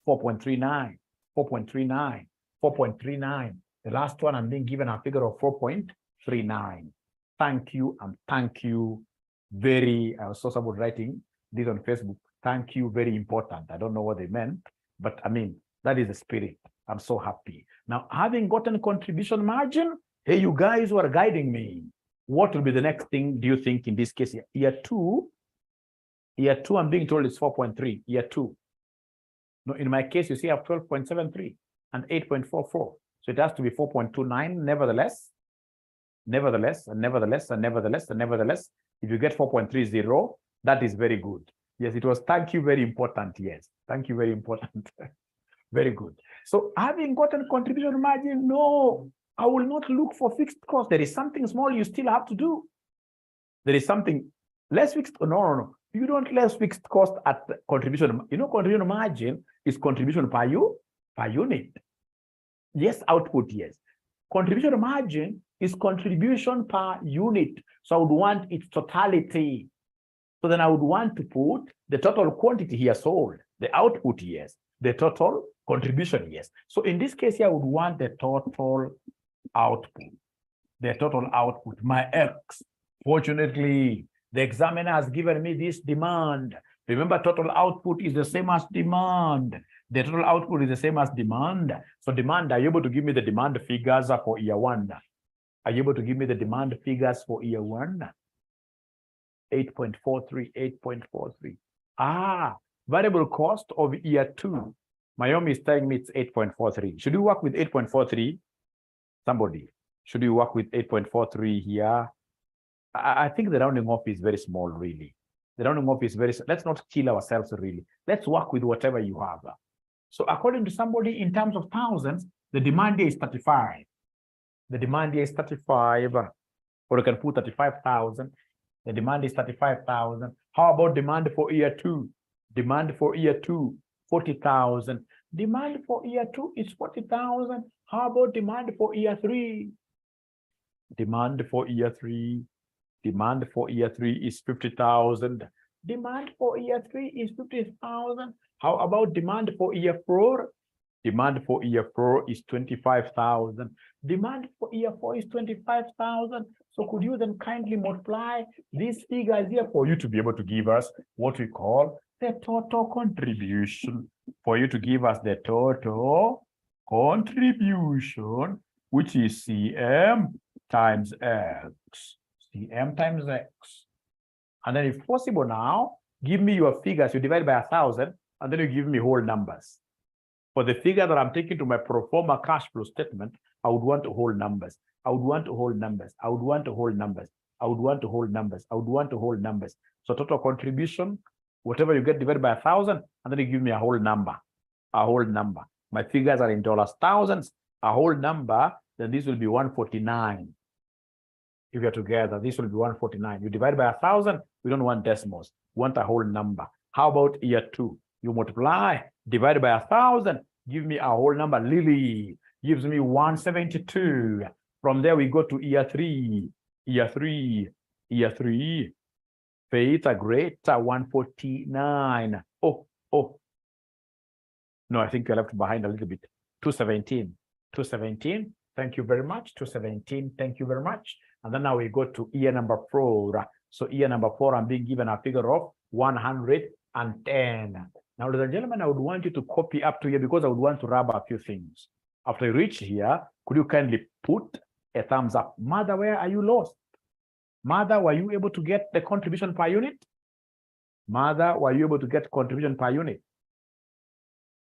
S1: 4.39. 4.39. 4.39. The last one, I'm being given a figure of 4.39. Thank you, and thank you very, I saw someone writing this on Facebook. Thank you, very important. I don't know what they meant, but I mean, that is the spirit. I'm so happy. Now, having gotten contribution margin, hey, you guys who are guiding me, what will be the next thing, do you think, in this case? Year two, I'm being told it's 4.3, year two. No, in my case, you see I have 12.73 and 8.44. So it has to be 4.29, nevertheless, if you get 4.30, that is very good. Yes, it was thank you, very important. Yes, thank you, very important. Very good. So having gotten contribution margin, no, I will not look for fixed cost. There is something small you still have to do. There is something less fixed. No. You don't less fixed cost at contribution. You know, contribution margin is contribution per unit. Yes, output, yes. Contribution margin is contribution per unit. So I would want its totality. So then I would want to put the total quantity here sold, the output, yes, the total contribution, yes. So in this case here, I would want the total output, my X. Fortunately, the examiner has given me this demand. Remember, total output is the same as demand. The total output is the same as demand. So demand, are you able to give me the demand figures for year one? Are you able to give me the demand figures for year one? 8.43, 8.43. Variable cost of year two. Mayomi is telling me it's 8.43. Should you work with 8.43? Somebody, should you work with 8.43 here? I think the rounding off is very small, really. The rounding off is very, let's not kill ourselves, really. Let's work with whatever you have. So according to somebody, in terms of thousands, the demand here is 35. The demand here is 35, or you can put 35,000. The demand is 35,000. How about demand for year two? Demand for year two, 40,000. Demand for year two is 40,000. How about demand for year three? Demand for year three. Demand for year three is 50,000. Demand for year three is 50,000. How about demand for year four? Demand for year four is 25,000. Demand for year four is 25,000. So could you then kindly multiply these figures here for you to be able to give us what we call the total contribution? For you to give us the total contribution, which is CM times X. CM times X. And then if possible now, give me your figures. You divide by 1,000, and then you give me whole numbers. For the figure that I'm taking to my pro forma cash flow statement, I would want whole numbers. I would want whole numbers. I would want whole numbers. I would want whole numbers. I would want whole numbers. So total contribution, whatever you get divided by 1,000, and then you give me a whole number. A whole number. My figures are in dollars, thousands. A whole number, then this will be 149. If you're together, this will be 149. You divide by 1,000, we don't want decimals. We want a whole number. How about year two? You multiply, divide by 1,000, give me a whole number. Lily gives me 172. From there, we go to year three. Faith a greater 149. Oh. No, I think you're left behind a little bit. 217. Thank you very much. 217. Thank you very much. And then now we go to year number 4. So year number 4, I'm being given a figure of 110. Now, ladies and gentlemen, I would want you to copy up to here because I would want to rub a few things. After you reach here, could you kindly put a thumbs up? Mother, where are you lost? Mother, were you able to get the contribution per unit? Mother, were you able to get contribution per unit?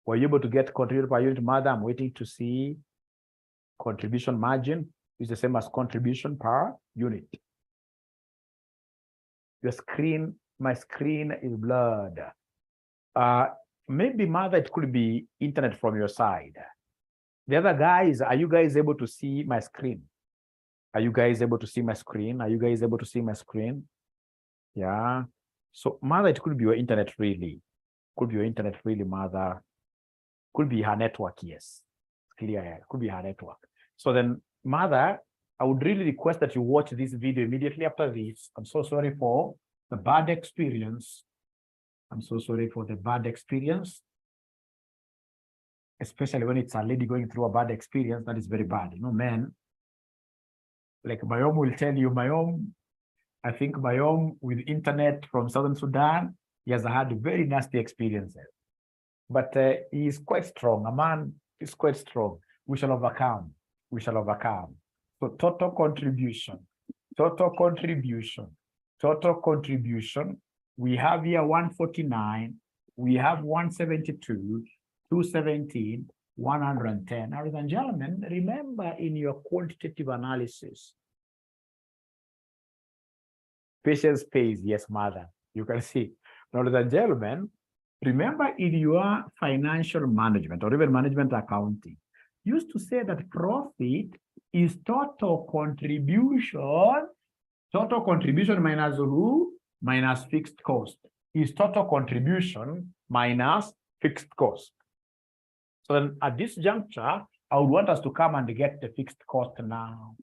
S1: Were you able to get contribution per unit? Mother, I'm waiting to see contribution margin is the same as contribution per unit. Your screen, my screen is blurred. Maybe, Mother, it could be internet from your side. The other guys, are you guys able to see my screen? Are you guys able to see my screen? Are you guys able to see my screen? Yeah. So, Mother, it could be your internet really. Could be your internet really, Mother. Could be her network, yes. Clear, yeah. Could be her network. So then, Mother, I would really request that you watch this video immediately after this. I'm so sorry for the bad experience. I'm so sorry for the bad experience. Especially when it's a lady going through a bad experience, that is very bad. You know, men, like Mayom will tell you, Mayom, I think Mayom with internet from Southern Sudan, he has had very nasty experiences. But he is quite strong. A man is quite strong. We shall overcome. We shall overcome. So total contribution. We have here 149. We have 172, 217, 110. Now, ladies and gentlemen, remember in your quantitative analysis, patience pays. Yes, Mother. You can see. Now, ladies and gentlemen, remember in your financial management or even management accounting, used to say that profit is total contribution minus who? Minus fixed cost. Is total contribution minus fixed cost. So then at this juncture, I would want us to come and get the fixed cost now.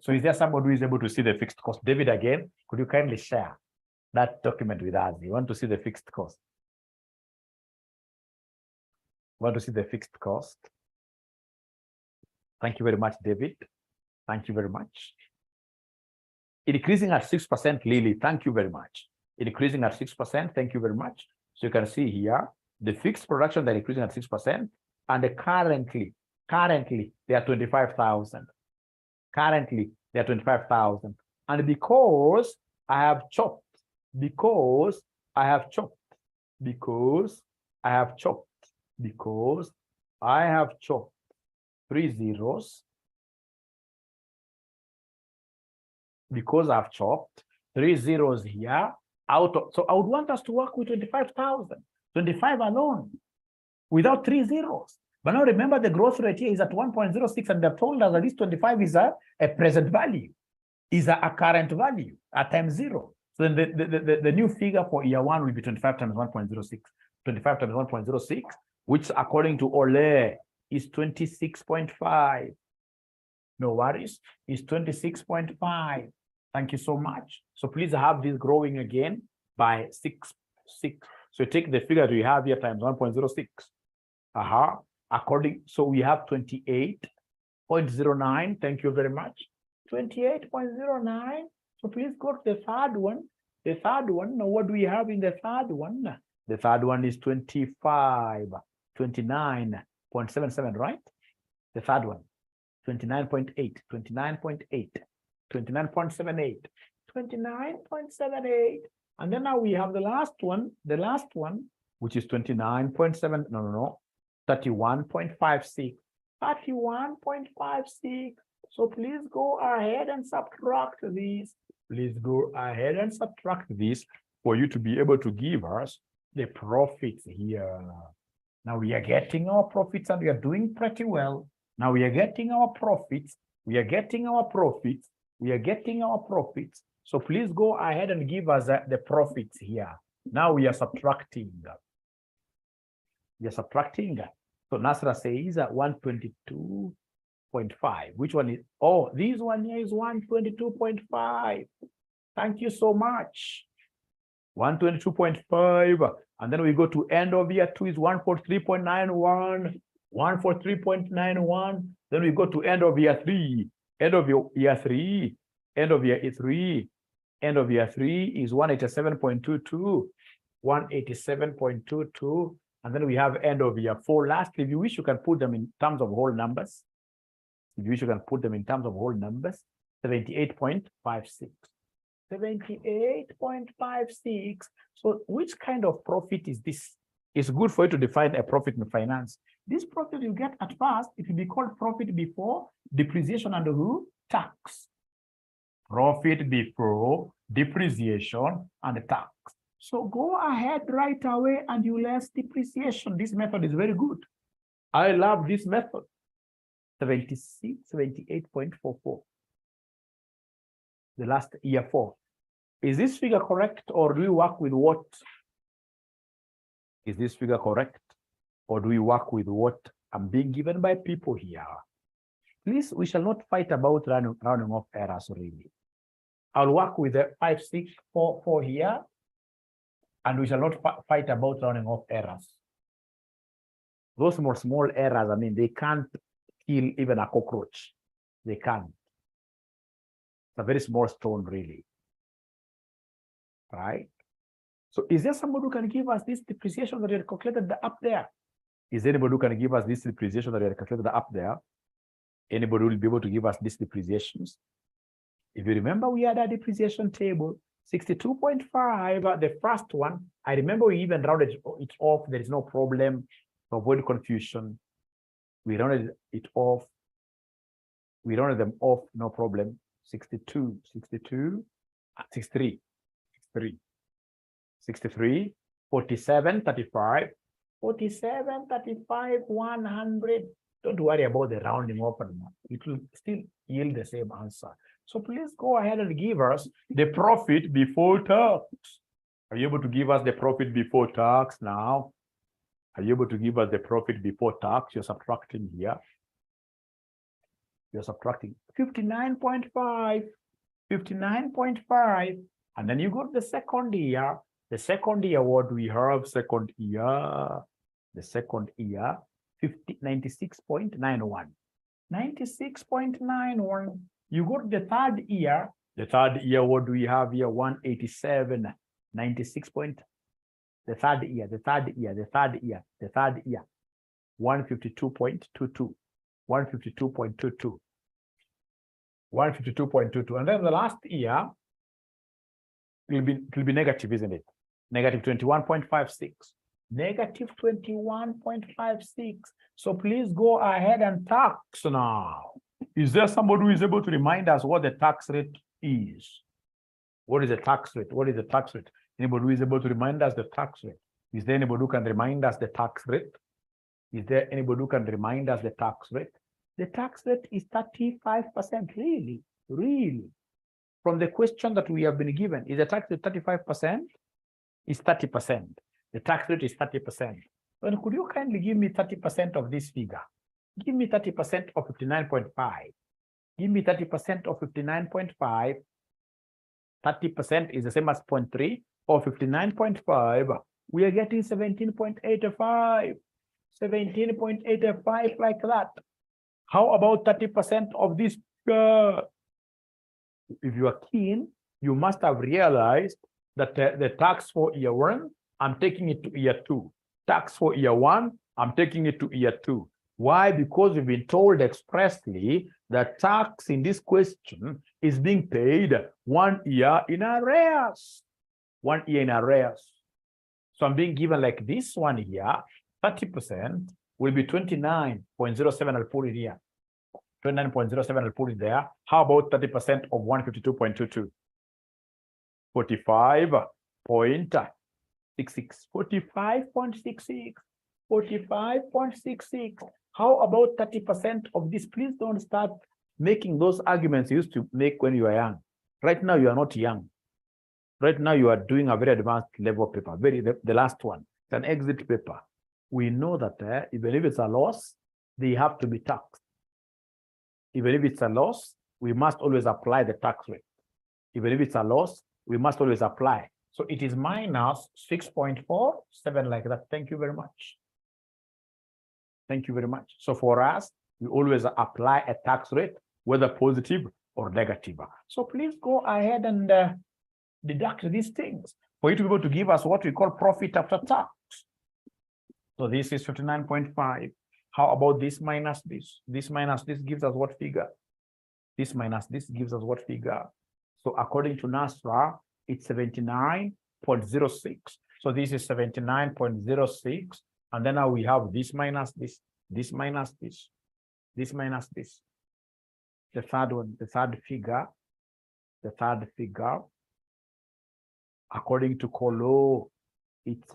S1: So is there somebody who is able to see the fixed cost? David, again, could you kindly share that document with us? You want to see the fixed cost? Want to see the fixed cost? Thank you very much, David. Thank you very much. Increasing at 6%, Lily. Thank you very much. Increasing at 6%. Thank you very much. So you can see here the fixed production that increasing at 6%, and currently they are 25,000. Currently they are 25,000, and because I have chopped 3 zeros, because I've chopped 3 zeros here out of, so I would want us to work with 25,000, 25 alone, without 3 zeros. But now remember, the growth rate here is at 1.06, and they've told us that this 25 is a present value, is a current value at times 0. So then the new figure for year 1 will be 25 times 1.06. 25 times 1.06, which according to Ole is 26.5. No worries, is 26.5. Thank you so much. So please have this growing again by 6. So you take the figure you have here times 1.06. According, so we have 28.09. Thank you very much. 28.09. So please go to the third one. The third one, now what do we have in the third one? The third one is 29.77, right? The third one, 29.8, 29.8, 29.78, 29.78. And then now we have the last one, which is 29.7, no, 31.56, 31.56. So please go ahead and subtract this. Please go ahead and subtract this for you to be able to give us the profits here. Now we are getting our profits and we are doing pretty well. Now we are getting our profits. We are getting our profits. We are getting our profits. So please go ahead and give us the profits here. Now we are subtracting. You're subtracting. So Nasra says 122.5. Which one is? Oh, this one here is 122.5. Thank you so much. 122.5. And then we go to end of year 2 is 143.91. 143.91. Then we go to end of year 3. End of year 3. End of year 3. End of year 3 is 187.22. 187.22. And then we have end of year 4. Lastly, if you wish, you can put them in terms of whole numbers. If you wish, you can put them in terms of whole numbers. 78.56. 78.56. So which kind of profit is this? It's good for you to define a profit in finance. This profit you get at first, it will be called profit before depreciation and who? Tax. Profit before depreciation and tax. So go ahead right away and you less depreciation. This method is very good. I love this method. 76, 78.44. The last year 4. Is this figure correct, or do we work with what? Is this figure correct, or do we work with what I'm being given by people here? Please, we shall not fight about rounding off errors really. I'll work with the 5, 6, 4, 4 here, and we shall not fight about rounding off errors. Those small errors, I mean, they can't kill even a cockroach. They can't. It's a very small stone, really. Right? So is there somebody who can give us this depreciation that you had calculated up there? Is there anybody who can give us this depreciation that you had calculated up there? Anybody who will be able to give us these depreciations? If you remember, we had a depreciation table, 62.5, the first one. I remember we even rounded it off. There is no problem to avoid confusion. We rounded it off. We rounded them off, no problem. 62, 62, 63, 63, 63, 47, 35, 47, 35, 100. Don't worry about the rounding off. It will still yield the same answer. So please go ahead and give us the profit before tax. Are you able to give us the profit before tax now? Are you able to give us the profit before tax? You're subtracting here. You're subtracting 59.5, 59.5. And then you go to the second year. The second year, what do we have? Second year, the second year, 96.91. 96.91. You go to the third year. The third year, what do we have here? 187, 96 point. The third year, the third year, the third year, the third year. 152.22. 152.22. 152.22. And then the last year, it will be negative, isn't it? Negative 21.56. Negative 21.56. So please go ahead and tax now. Is there somebody who is able to remind us what the tax rate is? What is the tax rate? What is the tax rate? Anybody who is able to remind us the tax rate? Is there anybody who can remind us the tax rate? Is there anybody who can remind us the tax rate? The tax rate is 35%. Really? Really? From the question that we have been given, is the tax rate 35%? It's 30%. The tax rate is 30%. Then could you kindly give me 30% of this figure? Give me 30% of 59.5. Give me 30% of 59.5. 30% is the same as 0.3 or 59.5. We are getting 17.85. 17.85 like that. How about 30% of this? If you are keen, you must have realized that the tax for year 1, I'm taking it to year 2. Tax for year 1, I'm taking it to year 2. Why? Because we've been told expressly that tax in this question is being paid 1 year in arrears. 1 year in arrears. So I'm being given like this one here, 30% will be 29.07. I'll put it here. 29.07, I'll put it there. How about 30% of 152.22? 45.66. 45.66. 45.66. How about 30% of this? Please don't start making those arguments you used to make when you were young. Right now, you are not young. Right now, you are doing a very advanced level paper. The last one. It's an exit paper. we know that even if it's a loss, they have to be taxed. Even if it's a loss, we must always apply the tax rate. Even if it's a loss, we must always apply. So it is minus 6.47 like that. Thank you very much. Thank you very much. So for us, we always apply a tax rate, whether positive or negative. So please go ahead and deduct these things for you to be able to give us what we call profit after tax. So this is 59.5. How about this minus this? This minus this gives us what figure? This minus this gives us what figure? So according to NASRA, it's 79.06. So this is 79.06. And then now we have this minus this, this minus this, this minus this. The third one, the third figure, according to Colo, it's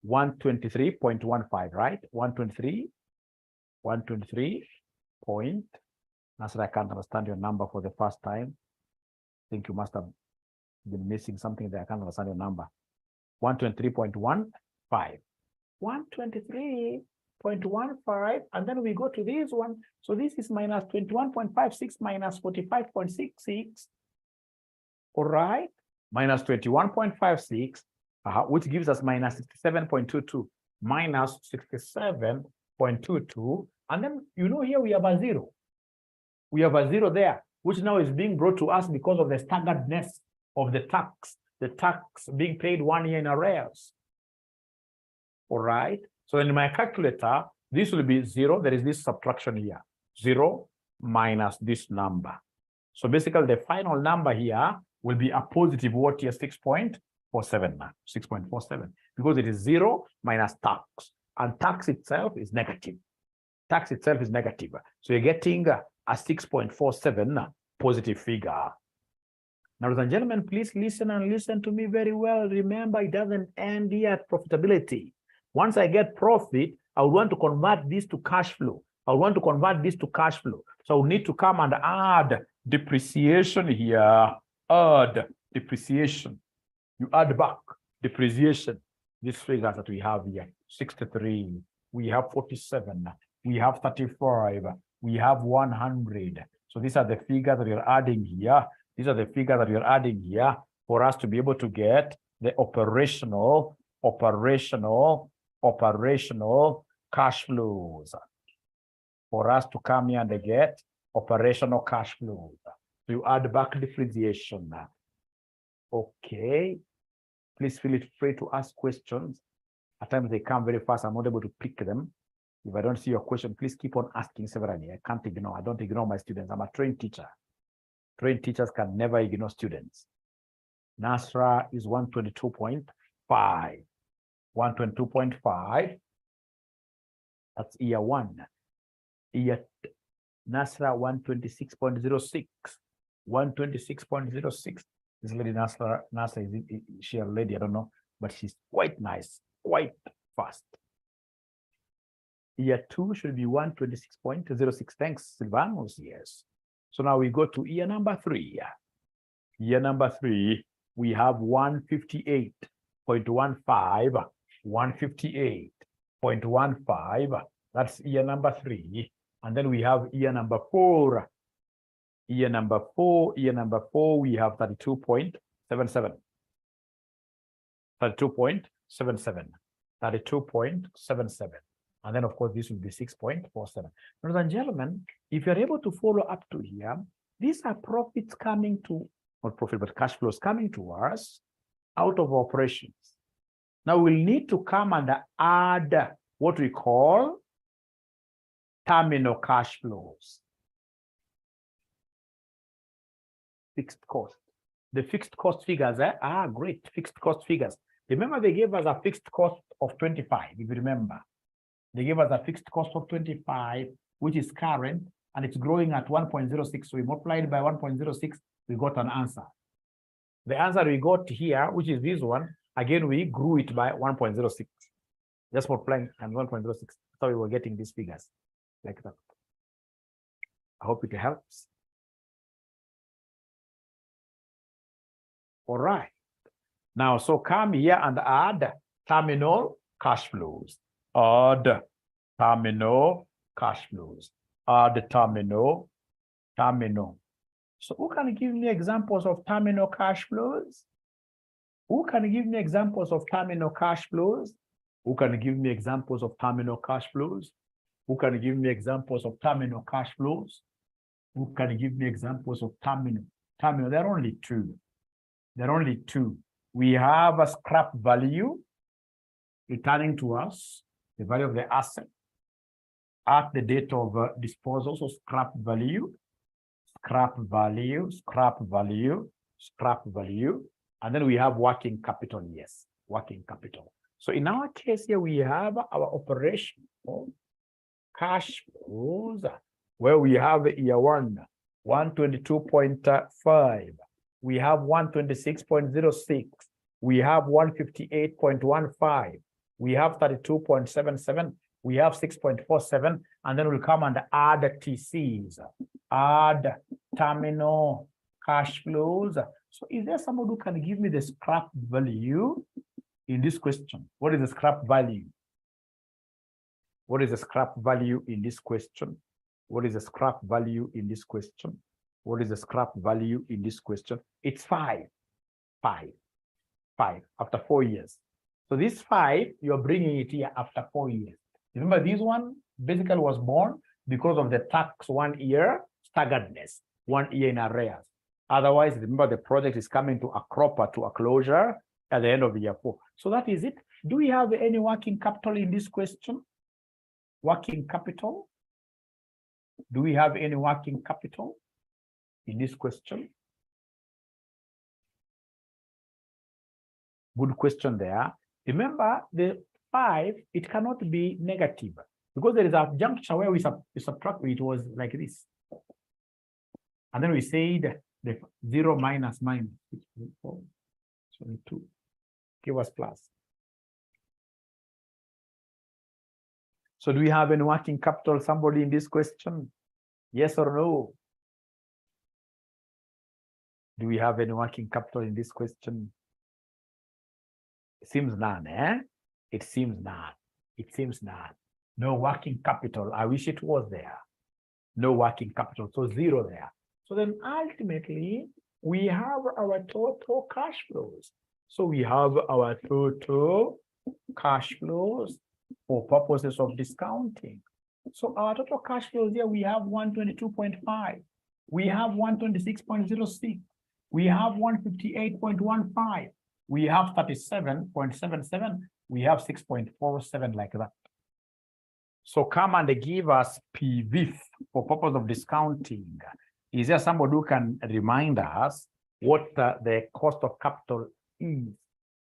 S1: 123.15, right? 123 point. That's I can't understand your number for the first time. I think you must have been missing something there. I can't understand your number. 123.15. 123.15, and then we go to this one. So this is minus 21.56 minus 45.66. All right, minus 21.56, which gives us minus 67.22, minus 67.22. And then, you know, here we have a zero. We have a zero there, which now is being brought to us because of the staggeredness of the tax being paid 1 year in arrears. All right. So in my calculator, this will be 0. There is this subtraction here. 0 minus this number. So basically, the final number here will be a positive what here? 6.47 now. 6.47. Because it is 0 minus tax. And tax itself is negative. Tax itself is negative. So you're getting a 6.47 positive figure. Now, ladies and gentlemen, please listen and listen to me very well. Remember, it doesn't end here at profitability. Once I get profit, I would want to convert this to cash flow. I would want to convert this to cash flow. So I would need to come and add depreciation here. Add depreciation. You add back depreciation. These figures that we have here, 63, we have 47, we have 35, we have 100. So these are the figures that you're adding here. These are the figures that you're adding here for us to be able to get the operational cash flows. For us to come here and get operational cash flows. So you add back depreciation. Okay. Please feel free to ask questions. At times they come very fast. I'm not able to pick them. If I don't see your question, please keep on asking severally. I can't ignore. I don't ignore my students. I'm a trained teacher. Trained teachers can never ignore students. NASRA is 122.5. 122.5. That's year 1. Year NASRA 126.06. 126.06. This lady NASRA is she a lady? I don't know, but she's quite nice, quite fast. Year 2 should be 126.06. Thanks, Silvanos. Yes. So now we go to year number 3. Year number 3, we have 158.15. 158.15. That's year number 3. And then we have year number 4. Year number 4, we have 32.77. 32.77. 32.77. And then, of course, this will be 6.47. Ladies and gentlemen, if you're able to follow up to here, these are profits coming to, not profit, but cash flows coming to us out of operations. Now, we'll need to come and add what we call terminal cash flows. Fixed cost. The fixed cost figures, great, fixed cost figures. Remember, they gave us a fixed cost of 25, if you remember. They gave us a fixed cost of 25, which is current, and it's growing at 1.06. So we multiplied by 1.06, we got an answer. The answer we got here, which is this one, again, we grew it by 1.06. Just multiplying and 1.06. That's how we were getting these figures like that. I hope it helps. All right. Now, so come here and add terminal cash flows. Add terminal cash flows. Add terminal. So who can give me examples of terminal cash flows? Who can give me examples of terminal cash flows? Who can give me examples of terminal cash flows? Who can give me examples of terminal cash flows? Who can give me examples of terminal? There are only two. There are only two. We have a scrap value returning to us, the value of the asset at the date of disposal. So scrap value. And then we have working capital. Yes, working capital. So in our case here, we have our operation cash flows, where we have year one, 122.5. We have 126.06. We have 158.15. We have 32.77. We have 6.47. And then we'll come and add TCs. Add terminal cash flows. So is there someone who can give me the scrap value in this question? What is the scrap value? What is the scrap value in this question? What is the scrap value in this question? What is the scrap value in this question? It's 5 after 4 years. So this 5, you're bringing it here after 4 years. Remember, this one basically was born because of the tax 1 year staggeredness, 1 year in arrears. Otherwise, remember, the project is coming to a closure at the end of year 4. So that is it. Do we have any working capital in this question? Working capital? Do we have any working capital in this question? Good question there. Remember, the 5, it cannot be negative because there is a juncture where we subtract, it was like this. And then we said the 0 minus 2 give us plus. So do we have any working capital, somebody in this question? Yes or no? Do we have any working capital in this question? It seems none, eh? It seems none. It seems none. No working capital. I wish it was there. No working capital. So 0 there. So then ultimately, we have our total cash flows. So we have our total cash flows for purposes of discounting. So our total cash flows here, we have 122.5. We have 126.06. We have 158.15. We have 37.77. We have 6.47 like that. So come and give us PV for purpose of discounting. Is there somebody who can remind us what the cost of capital is?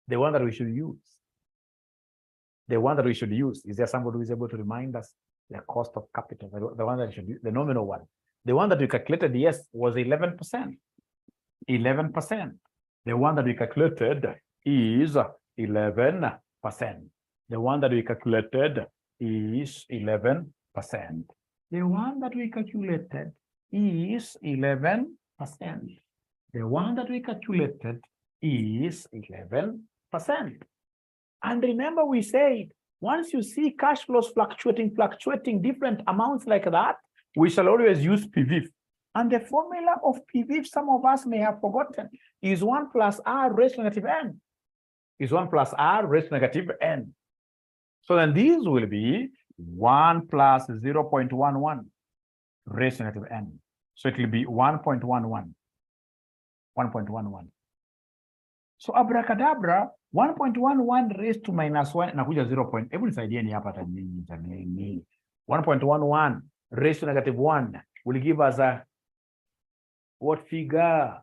S1: The one that we should use. The one that we should use. Is there somebody who is able to remind us the cost of capital? The one that we should use, the nominal one. The one that we calculated, yes, was 11%. 11%. The one that we calculated is 11%. The one that we calculated is 11%. The one that we calculated is 11%. The one that we calculated is 11%. And remember, we said, once you see cash flows fluctuating different amounts like that, we shall always use PV. And the formula of PV, some of us may have forgotten, is 1 plus R raised to negative n. Is 1 plus R raised to negative n. So then these will be 1 plus 0.11 raised to negative n. So it will be 1.11. 1.11. So abracadabra, 1.11 raised to minus 1 nakuja 0. Hebu nisaidieni hapa jamani. 1.11 raised to negative 1 will give us a what figure?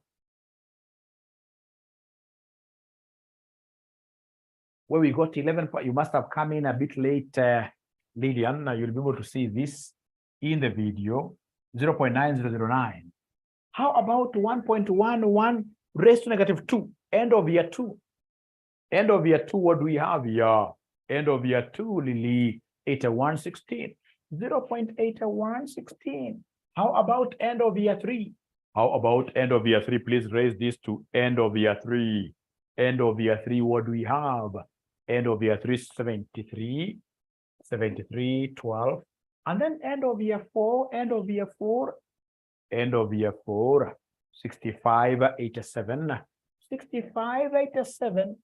S1: Where we got 11, you must have come in a bit late, Lillian. You'll be able to see this in the video, 0.9009. How about 1.11 raised to negative 2, end of year 2? End of year 2, what do we have here? End of year 2, Lily, 8116. 0.8116. How about end of year 3? How about end of year 3? Please raise this to end of year 3. End of year 3, what do we have? end of year 3, 73, 73, 12, and then end of year 4, end of year 4, end of year 4, 65, 87, 65, 87.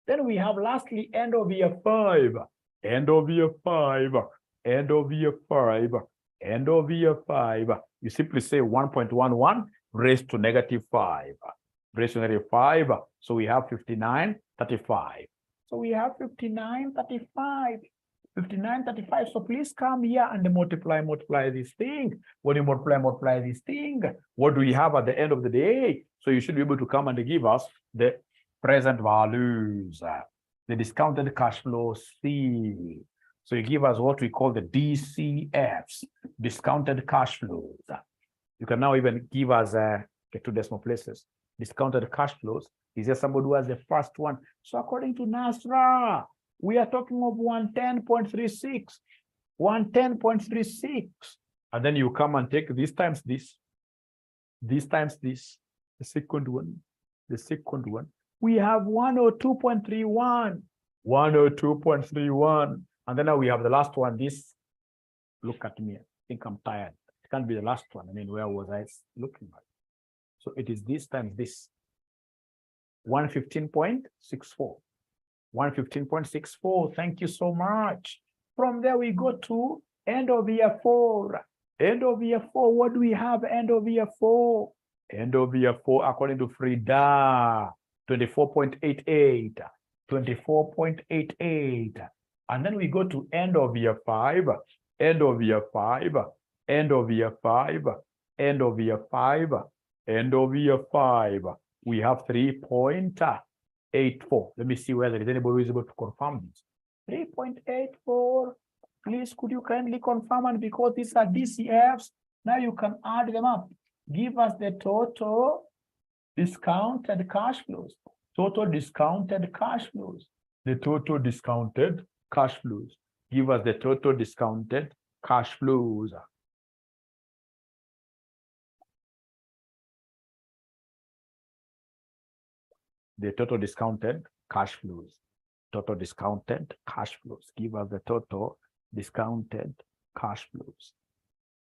S1: Then we have lastly end of year 5, end of year 5, end of year 5, end of year 5. You simply say 1.11 raised to negative 5, raised to negative 5. So we have 59, 35. So we have 59, 35. 59, 35. So please come here and multiply this thing. When you multiply this thing, what do we have at the end of the day? So you should be able to come and give us the present values, the discounted cash flow C. So you give us what we call the DCFs, discounted cash flows. You can now even give us get two decimal places. Discounted cash flows. Is there somebody who has the first one? So according to NASRA, we are talking of 110.36, 110.36. And then you come and take this times this times this, the second one. We have 102.31, 102.31. And then now we have the last one, this. Look at me, I think I'm tired. It can't be the last one. I mean, where was I looking at? So it is this times this, 115.64. 115.64. Thank you so much. From there, we go to end of year 4. End of year 4. What do we have? End of year 4. End of year 4, according to Frida, 24.88. 24.88. And then we go to end of year 5. End of year 5. End of year 5. End of year 5. End of year 5. We have 3.84. Let me see whether anybody who is able to confirm this. 3.84. Please, could you kindly confirm? And because these are DCFs, now you can add them up. Give us the total discounted cash flows. Total discounted cash flows. The total discounted cash flows. Give us the total discounted cash flows. The total discounted cash flows. Total discounted cash flows. Give us the total discounted cash flows.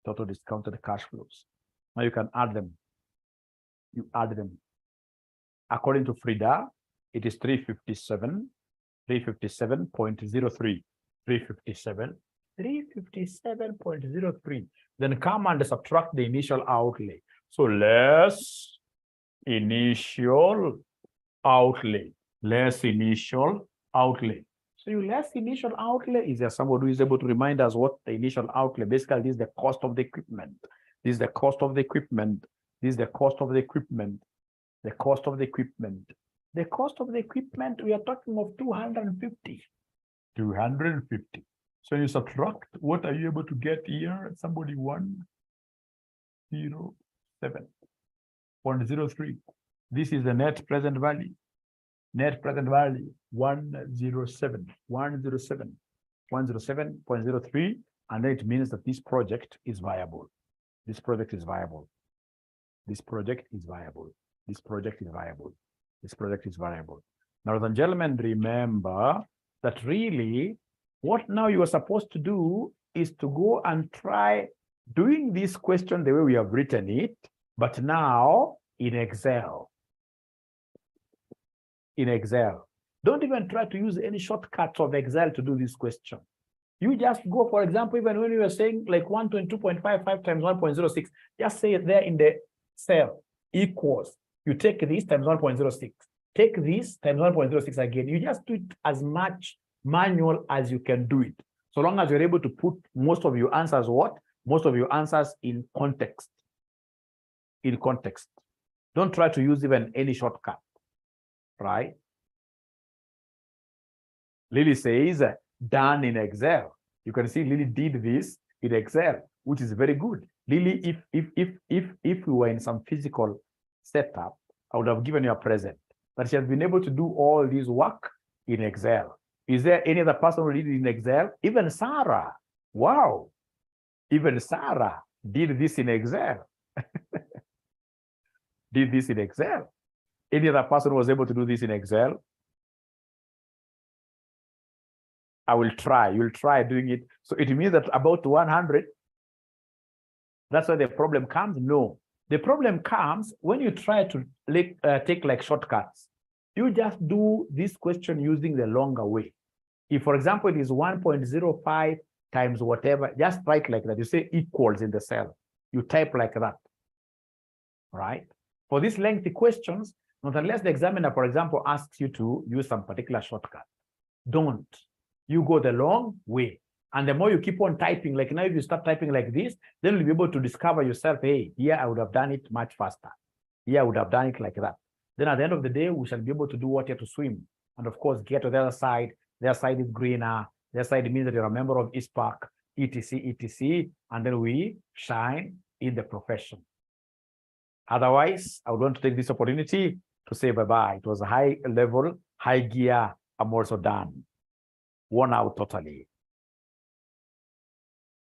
S1: Total discounted cash flows. Now you can add them. You add them. According to Frida, it is 357, 357.03, 357.03. Then come and subtract the initial outlay. So less initial outlay, less initial outlay. So you less initial outlay. Is there somebody who is able to remind us what the initial outlay? Basically, this is the cost of the equipment. This is the cost of the equipment. This is the cost of the equipment. The cost of the equipment. The cost of the equipment, we are talking of 250. 250. So you subtract, what are you able to get here? Somebody 107.03. This is the net present value. Net present value 107.03, and then it means that this project is viable. This project is viable. This project is viable. This project is viable. This project is viable. Now, ladies and gentlemen, remember that really what now you are supposed to do is to go and try doing this question the way we have written it, but now in Excel. In Excel. Don't even try to use any shortcuts of Excel to do this question. You just go, for example, even when you were saying like 122.55 times 1.06, just say it there in the cell, equals. You take this times 1.06. Take this times 1.06 again. You just do it as much manual as you can do it. So long as you're able to put most of your answers what? Most of your answers in context. In context. Don't try to use even any shortcut. Right? Lily says, done in Excel. You can see Lily did this in Excel, which is very good. Lily, if we were in some physical setup, I would have given you a present. But she has been able to do all this work in Excel. Is there any other person who did it in Excel? Even Sarah. Wow. Even Sarah did this in Excel. Did this in Excel. Any other person who was able to do this in Excel? I will try. You'll try doing it. So it means that about 100, that's where the problem comes? No. The problem comes when you try to take like shortcuts. You just do this question using the longer way. If, for example, it is 1.05 times whatever, just write like that. You say equals in the cell. You type like that, right? For these lengthy questions, not unless the examiner, for example, asks you to use some particular shortcut. Don't. You go the long way. And the more you keep on typing, like now if you start typing like this, then you'll be able to discover yourself, hey, here I would have done it much faster. Here I would have done it like that. Then at the end of the day, we shall be able to do water to swim. And of course, get to the other side. Their side is greener. Their side means that you're a member of ISPAC, etc., etc. And then we shine in the profession. Otherwise, I would want to take this opportunity to say bye-bye. It was a high level, high gear. I'm also done. Worn out totally.